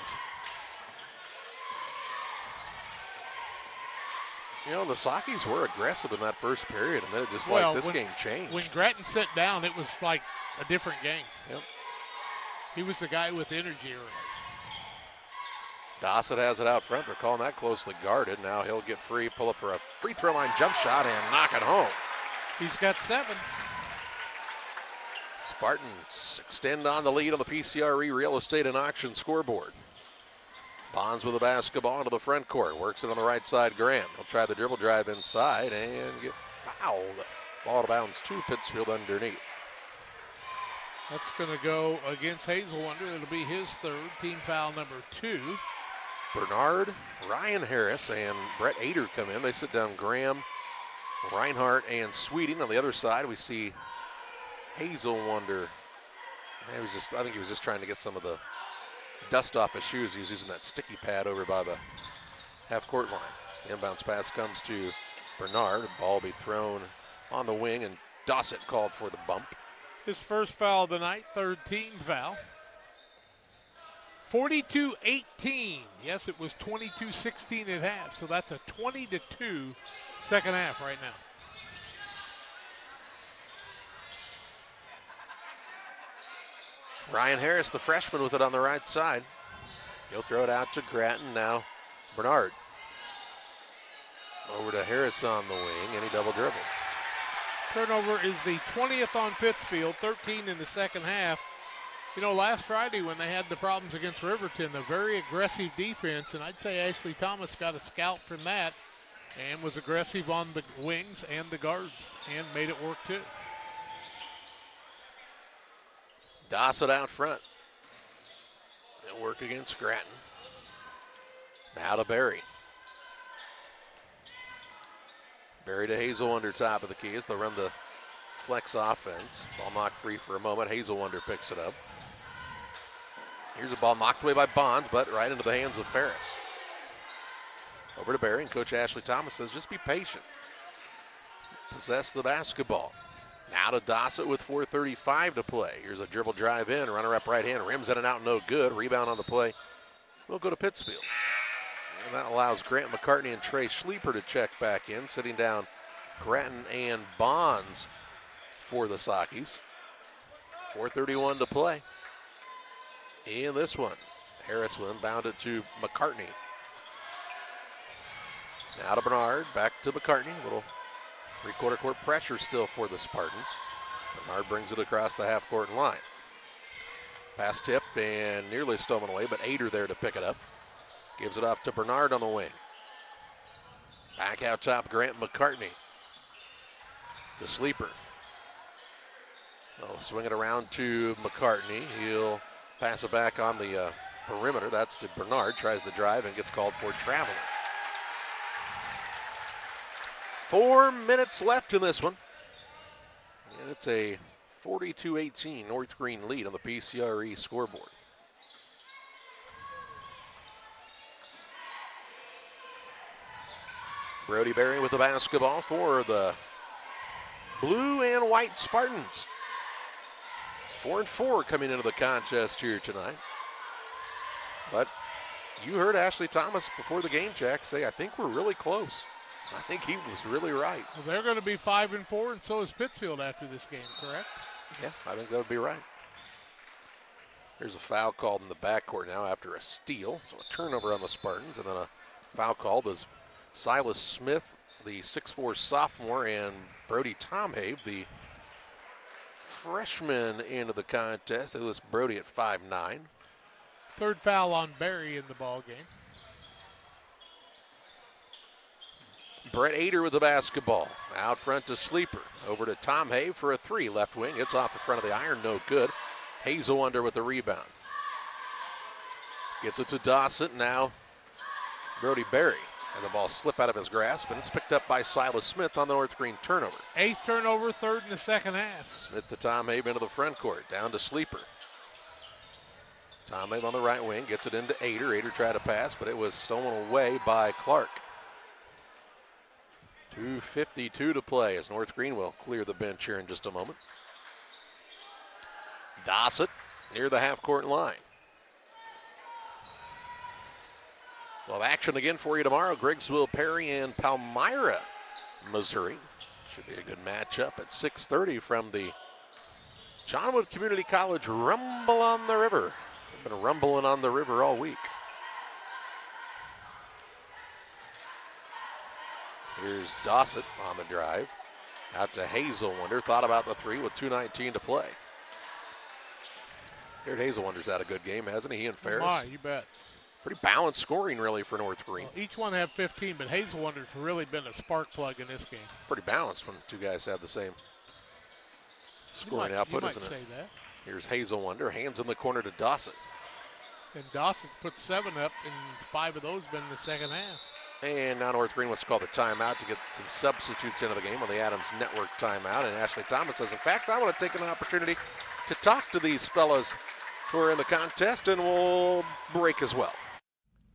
You know, the Sockies were aggressive in that first period, and then it just this game changed. When Grattan sat down, it was like a different game. Yep. He was the guy with energy early. Dossett has it out front. They're calling that closely guarded. Now he'll get free, pull up for a free throw line jump shot, and knock it home. He's got 7. Spartans extend on the lead on the PCRE Real Estate and Auction scoreboard. Bonds with the basketball into the front court. Works it on the right side, Graham. He'll try the dribble drive inside and get fouled. Ball out of bounds to Pittsfield underneath. That's going to go against Hazelwonder. It'll be his 3rd, team foul number 2. Bernard, Ryan Harris, and Brett Ader come in. They sit down Graham, Reinhardt, and Sweeting. On the other side, we see Hazelwonder. I think he was just trying to get some of the dust off his shoes. He was using that sticky pad over by the half-court line. The inbounds pass comes to Bernard. The ball will be thrown on the wing, and Dossett called for the bump. His first foul of the night, 3rd team foul. 42-18. Yes, it was 22-16 at half, so that's a 20-2 second half right now. Ryan Harris, the freshman, with it on the right side. He'll throw it out to Grattan. Now Bernard. Over to Harris on the wing, and he double dribble. Turnover is the 20th on Pittsfield, 13 in the second half. You know, last Friday when they had the problems against Riverton, the very aggressive defense, and I'd say Ashley Thomas got a scalp from that and was aggressive on the wings and the guards and made it work too. Dossett out front. They'll work against Grattan. Now to Barry. Barry to Hazelwonder, top of the key as they'll run the flex offense. Ball knocked free for a moment. Hazelwonder picks it up. Here's a ball knocked away by Bonds, but right into the hands of Ferris. Over to Barry, and Coach Ashley Thomas says, just be patient. Possess the basketball. Now to Dossett with 4:35 to play. Here's a dribble drive in, runner up right hand, rims in and out, no good. Rebound on the play. We'll go to Pittsfield. And that allows Grant McCartney and Trey Schleeper to check back in, sitting down Grattan and Bonds for the Sockies. 4:31 to play in this one. Harris will inbound it to McCartney. Now to Bernard, back to McCartney. A little three-quarter court pressure still for the Spartans. Bernard brings it across the half-court line. Pass tip and nearly stolen away, but Ader there to pick it up. Gives it off to Bernard on the wing. Back out top, Grant McCartney. The Sleeper. They'll swing it around to McCartney. He'll pass it back on the perimeter. That's to Bernard. Tries the drive and gets called for traveling. 4 minutes left in this one. And it's a 42-18 North Greene lead on the PCRE scoreboard. Brody Berry with the basketball for the blue and white Spartans. 4-4 coming into the contest here tonight. But you heard Ashley Thomas before the game, Jack, say, I think we're really close. I think he was really right. Well, they're going to be 5-4, and so is Pittsfield after this game, correct? Yeah, I think that would be right. There's a foul called in the backcourt now after a steal. So a turnover on the Spartans, and then a foul called as Silas Smith, the 6'4 sophomore, and Brody Tomhave, the freshman, into the contest. They list Brody at 5'9". Third foul on Barry in the ball game. Brett Ader with the basketball. Out front to Sleeper. Over to Tomhave for a three. Left wing. It's off the front of the iron. No good. Hazelwonder with the rebound. Gets it to Dossett. Now Brody Berry. And the ball slip out of his grasp, and it's picked up by Silas Smith on the North Greene turnover. 8th turnover, 3rd in the second half. Smith to Tom Abe into the front court, down to Sleeper. Tom Abe on the right wing, gets it into Ader. Ader tried to pass, but it was stolen away by Clark. 2:52 to play as North Greene will clear the bench here in just a moment. Dossett near the half-court line. We'll have action again for you tomorrow. Griggsville, Perry, and Palmyra, Missouri. Should be a good matchup at 6:30 from the Johnwood Community College Rumble on the River. We've been rumbling on the river all week. Here's Dossett on the drive. Out to Hazelwonder. Thought about the three with 2:19 to play. Jared Hazelwonder's had a good game, hasn't he? He and Ferris. My, you bet. Pretty balanced scoring, really, for North Greene. Well, each one had 15, but Hazelwonder's really been a spark plug in this game. Pretty balanced when the two guys have the same scoring output, isn't it? You might say that. Here's Hazelwonder, hands in the corner to Dossett. And Dossett put 7 up, and 5 of those been in the second half. And now North Greene wants to call the timeout to get some substitutes into the game on the Adams Network timeout. And Ashley Thomas says, in fact, I want to take an opportunity to talk to these fellows who are in the contest, and we'll break as well.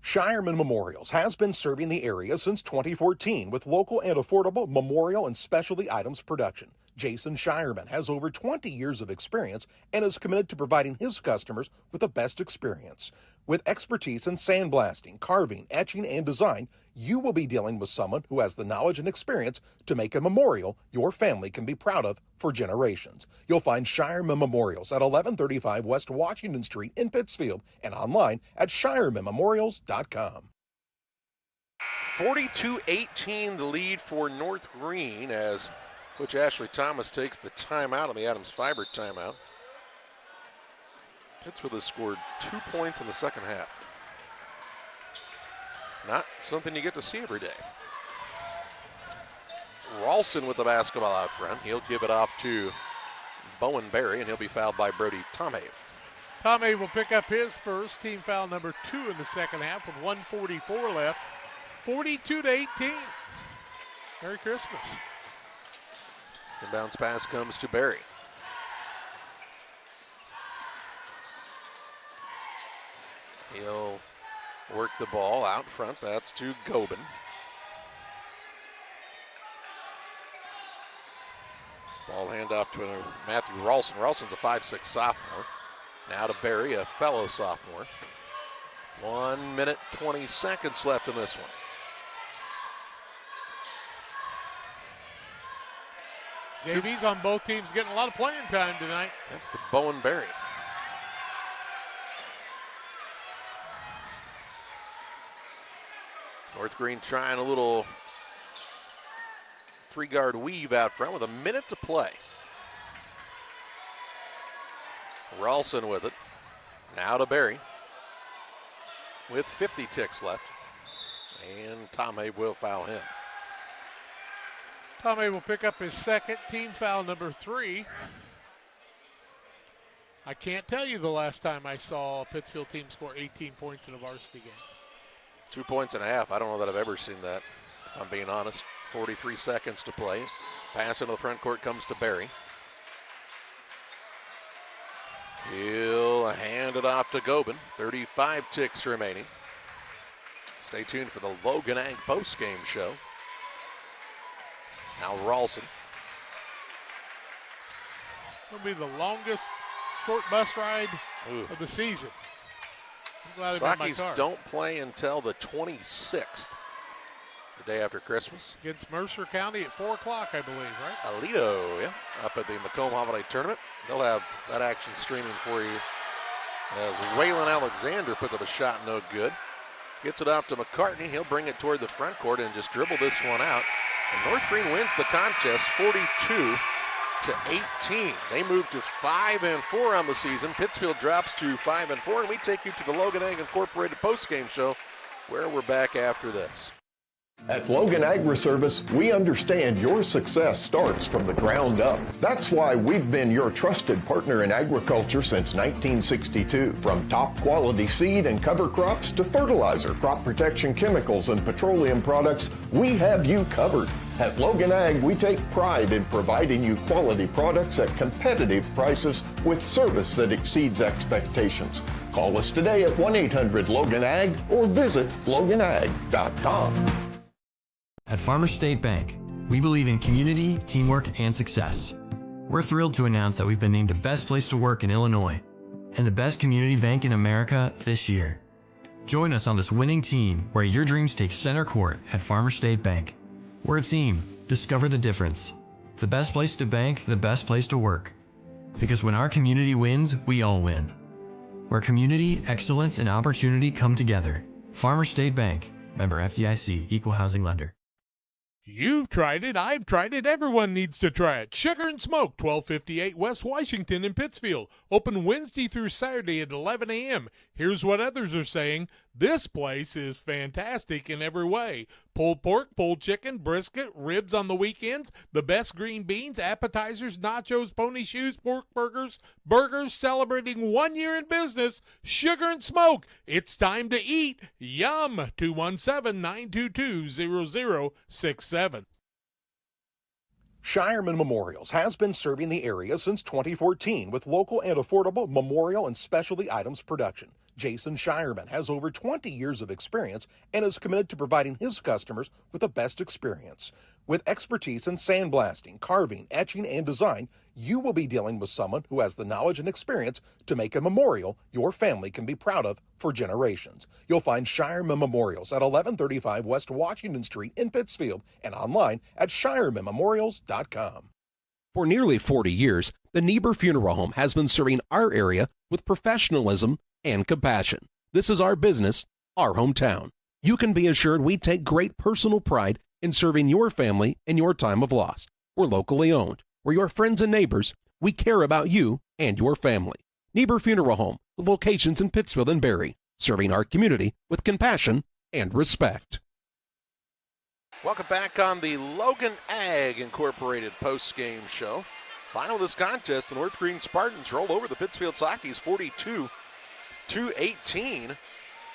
Shireman Memorials has been serving the area since 2014 with local and affordable memorial and specialty items production. Jason Shireman has over 20 years of experience and is committed to providing his customers with the best experience. With expertise in sandblasting, carving, etching, and design, you will be dealing with someone who has the knowledge and experience to make a memorial your family can be proud of for generations. You'll find Shireman Memorials at 1135 West Washington Street in Pittsfield and online at shiremanmemorials.com. 42-18 the lead for North Greene as Coach Ashley Thomas takes the timeout on the Adams Fiber timeout. Pittsfield has scored 2 points in the second half. Not something you get to see every day. Ralston with the basketball out front. He'll give it off to Bowen Berry, and he'll be fouled by Brody Tomave. Tomave will pick up his first, team foul number 2 in the second half with 1:44 left. 42-18. Merry Christmas. The bounce pass comes to Berry. He'll work the ball out front. That's to Gobin. Ball handoff to Matthew Ralston. Ralston's a 5'6" sophomore. Now to Berry, a fellow sophomore. 1 minute, 20 seconds left in this one. JV's on both teams getting a lot of playing time tonight. That's to Bowen Berry. North Greene trying a little 3-guard weave out front with a minute to play. Ralston with it. Now to Berry with 50 ticks left. And Tomave will foul him. Tomave will pick up his second, team foul number 3. I can't tell you the last time I saw a Pittsfield team score 18 points in a varsity game. 2 points and a half. I don't know that I've ever seen that, if I'm being honest. 43 seconds to play. Pass into the front court comes to Berry. He'll hand it off to Gobin. 35 ticks remaining. Stay tuned for the Logan Ag postgame show. Now Ralston. It'll be the longest short bus ride of the season. I'm glad I made my car. don't play until the 26th, the day after Christmas. Against Mercer County at 4 o'clock, I believe, right? Aledo, yeah, up at the Macomb Holiday Tournament. They'll have that action streaming for you as Waylon Alexander puts up a shot, no good. Gets it off to McCartney. He'll bring it toward the front court and just dribble this one out. And North Greene wins the contest 42-18. They move to 5-4 on the season. Pittsfield drops to 5-4, and we take you to the Logan Ag Incorporated postgame show, where we're back after this. At Logan Agri-Service, we understand your success starts from the ground up. That's why we've been your trusted partner in agriculture since 1962. From top quality seed and cover crops to fertilizer, crop protection chemicals, and petroleum products, we have you covered. At Logan Ag, we take pride in providing you quality products at competitive prices with service that exceeds expectations. Call us today at 1-800-LOGAN-AG or visit loganag.com. At Farmer State Bank, we believe in community, teamwork, and success. We're thrilled to announce that we've been named the best place to work in Illinois and the best community bank in America this year. Join us on this winning team where your dreams take center court at Farmer State Bank. We're a team. Discover the difference. The best place to bank, the best place to work. Because when our community wins, we all win. Where community, excellence, and opportunity come together. Farmer State Bank. Member FDIC. Equal housing lender. You've tried it, I've tried it, everyone needs to try it. Sugar and Smoke, 1258 West Washington in Pittsfield. Open Wednesday through Saturday at 11 a.m. Here's what others are saying. This place is fantastic in every way. Pulled pork, pulled chicken, brisket, ribs on the weekends, the best green beans, appetizers, nachos, pony shoes, pork burgers, celebrating 1 year in business. Sugar and Smoke, it's time to eat. Yum! 217-922-0067. Shireman Memorials has been serving the area since 2014 with local and affordable memorial and specialty items production. Jason Shireman has over 20 years of experience and is committed to providing his customers with the best experience. With expertise in sandblasting, carving, etching, and design, you will be dealing with someone who has the knowledge and experience to make a memorial your family can be proud of for generations. You'll find Shireman Memorials at 1135 West Washington Street in Pittsfield and online at shiremanmemorials.com. For nearly 40 years, the Niebuhr Funeral Home has been serving our area with professionalism and compassion. This is our business, our hometown. You can be assured we take great personal pride in serving your family in your time of loss. We're locally owned. We're your friends and neighbors. We care about you and your family. Niebuhr Funeral Home, with locations in Pittsfield and Barry, serving our community with compassion and respect. Welcome back on the Logan Ag Incorporated post-game show. Final of this contest, the North Greene Spartans roll over the Pittsfield Sockies 42-18,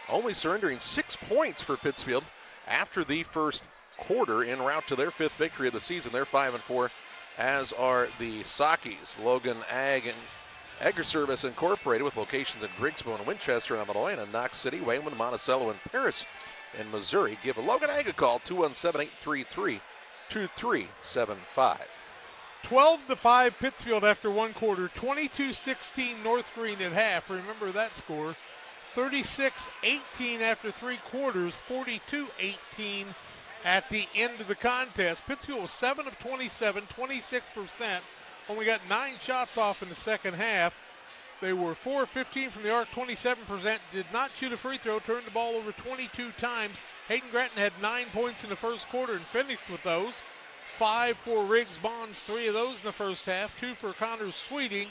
only surrendering 6 points for Pittsfield after the first quarter, en route to their 5th victory of the season. They're 5-4, as are the Sockies. Logan Ag and Agri-Service Incorporated, with locations in Griggsville and Winchester in Illinois, and in Knox City, Wayland, Monticello, and Paris in Missouri. Give a Logan Ag a call, 217-833-2375. 12-5 Pittsfield after one quarter, 22-16 North Greene at half. Remember that score. 36-18 after three quarters, 42-18 at the end of the contest. Pittsfield was 7 of 27, 26%. Only got 9 shots off in the second half. They were 4 of 15 from the arc, 27%. Did not shoot a free throw, turned the ball over 22 times. Hayden Gratton had 9 points in the first quarter and finished with those. 5 for Riggs Bonds, 3 of those in the first half. 2 for Connor Sweeting,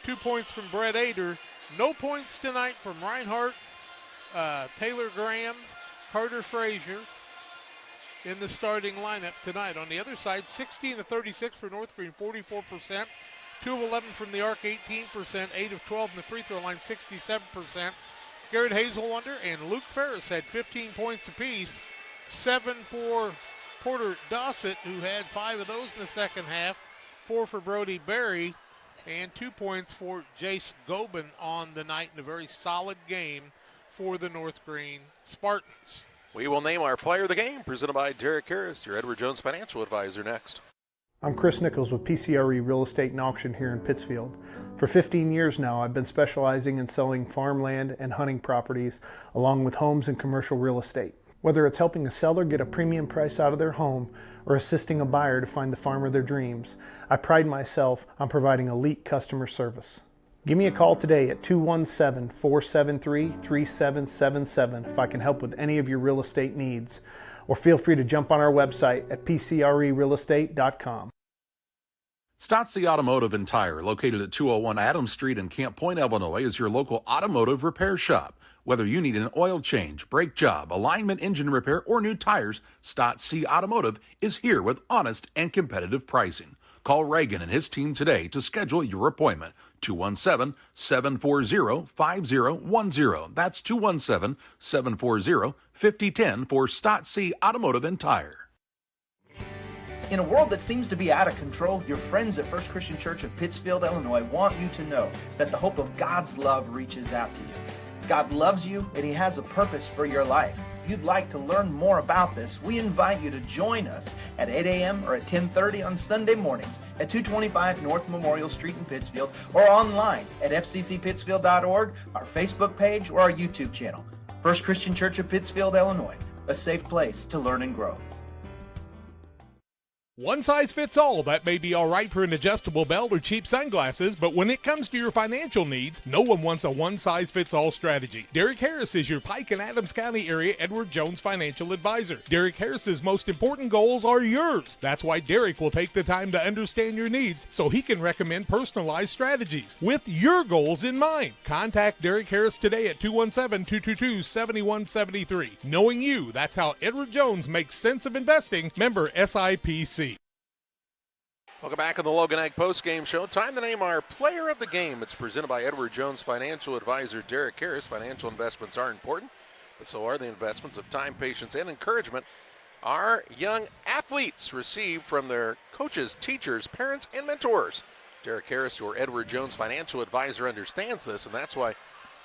2 points from Brett Ader. No points tonight from Reinhardt, Taylor Graham, Carter Frazier in the starting lineup tonight. On the other side, 16 of 36 for North Greene, 44%. 2 of 11 from the arc, 18%. 8 of 12 in the free throw line, 67%. Garrett Hazelwonder and Luke Ferris had 15 points apiece. 7 for Porter Dossett, who had 5 of those in the second half. 4 for Brody Berry, and 2 points for Jace Gobin on the night in a very solid game for the North Greene Spartans. We will name our player of the game, presented by Derek Harris, your Edward Jones financial advisor, next. I'm Chris Nichols with PCRE Real Estate and Auction here in Pittsfield. For 15 years now, I've been specializing in selling farmland and hunting properties, along with homes and commercial real estate. Whether it's helping a seller get a premium price out of their home or assisting a buyer to find the farm of their dreams, I pride myself on providing elite customer service. Give me a call today at 217-473-3777 if I can help with any of your real estate needs, or feel free to jump on our website at pcrerealestate.com. Stotzi Automotive and Tire, located at 201 Adams Street in Camp Point, Illinois, is your local automotive repair shop. Whether you need an oil change, brake job, alignment, engine repair, or new tires, Stotzi Automotive is here with honest and competitive pricing. Call Reagan and his team today to schedule your appointment. 217-740-5010. That's 217-740-5010 for Stotzi Automotive and Tire. In a world that seems to be out of control, your friends at First Christian Church of Pittsfield, Illinois want you to know that the hope of God's love reaches out to you. God loves you and He has a purpose for your life. If you'd like to learn more about this, we invite you to join us at 8 a.m. or at 10:30 on Sunday mornings at 225 North Memorial Street in Pittsfield, or online at fccpittsfield.org, our Facebook page, or our YouTube channel. First Christian Church of Pittsfield, Illinois, a safe place to learn and grow. One size fits all. That may be all right for an adjustable belt or cheap sunglasses, but when it comes to your financial needs, no one wants a one-size-fits-all strategy. Derek Harris is your Pike and Adams County area Edward Jones financial advisor. Derek Harris's most important goals are yours. That's why Derek will take the time to understand your needs so he can recommend personalized strategies with your goals in mind. Contact Derek Harris today at 217-222-7173. Knowing you, that's how Edward Jones makes sense of investing. Member SIPC. Welcome back on the Logan Ag Postgame Show. Time to name our player of the game. It's presented by Edward Jones financial advisor Derek Harris. Financial investments are important, but so are the investments of time, patience, and encouragement our young athletes receive from their coaches, teachers, parents, and mentors. Derek Harris, your Edward Jones financial advisor, understands this, and that's why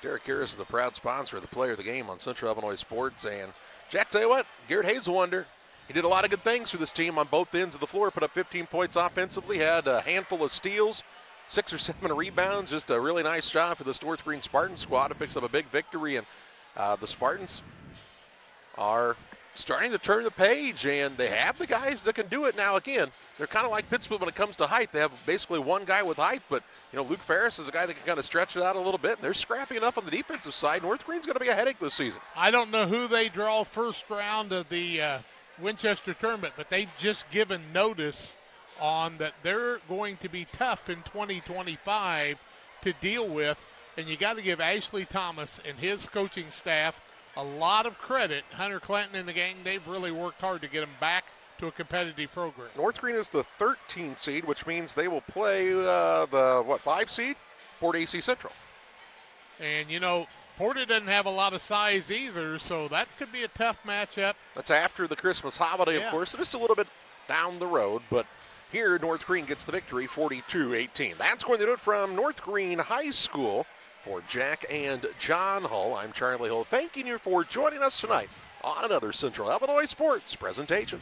Derek Harris is a proud sponsor of the player of the game on Central Illinois Sports. And Jack, tell you what, Garrett Hazelwonder, he did a lot of good things for this team on both ends of the floor, put up 15 points offensively, had a handful of steals, 6 or 7 rebounds, just a really nice job for this North Greene Spartans squad. It picks up a big victory, and the Spartans are starting to turn the page, and they have the guys that can do it now. Again, they're kind of like Pittsfield when it comes to height. They have basically one guy with height, but Luke Ferris is a guy that can kind of stretch it out a little bit, and they're scrappy enough on the defensive side. North Greene's going to be a headache this season. I don't know who they draw first round of the Winchester tournament, but they've just given notice on that they're going to be tough in 2025 to deal with, and you got to give Ashley Thomas and his coaching staff a lot of credit. Hunter Clinton and the gang, they've really worked hard to get them back to a competitive program. North Greene is the 13th seed, which means they will play the 5 seed, Port AC Central. And Porter doesn't have a lot of size either, so that could be a tough matchup. That's after the Christmas holiday, of course, so just a little bit down the road. But here, North Greene gets the victory, 42-18. That's going to do it from North Greene High School. For Jack and John Hull, I'm Charlie Hull, thanking you for joining us tonight on another Central Illinois Sports presentation.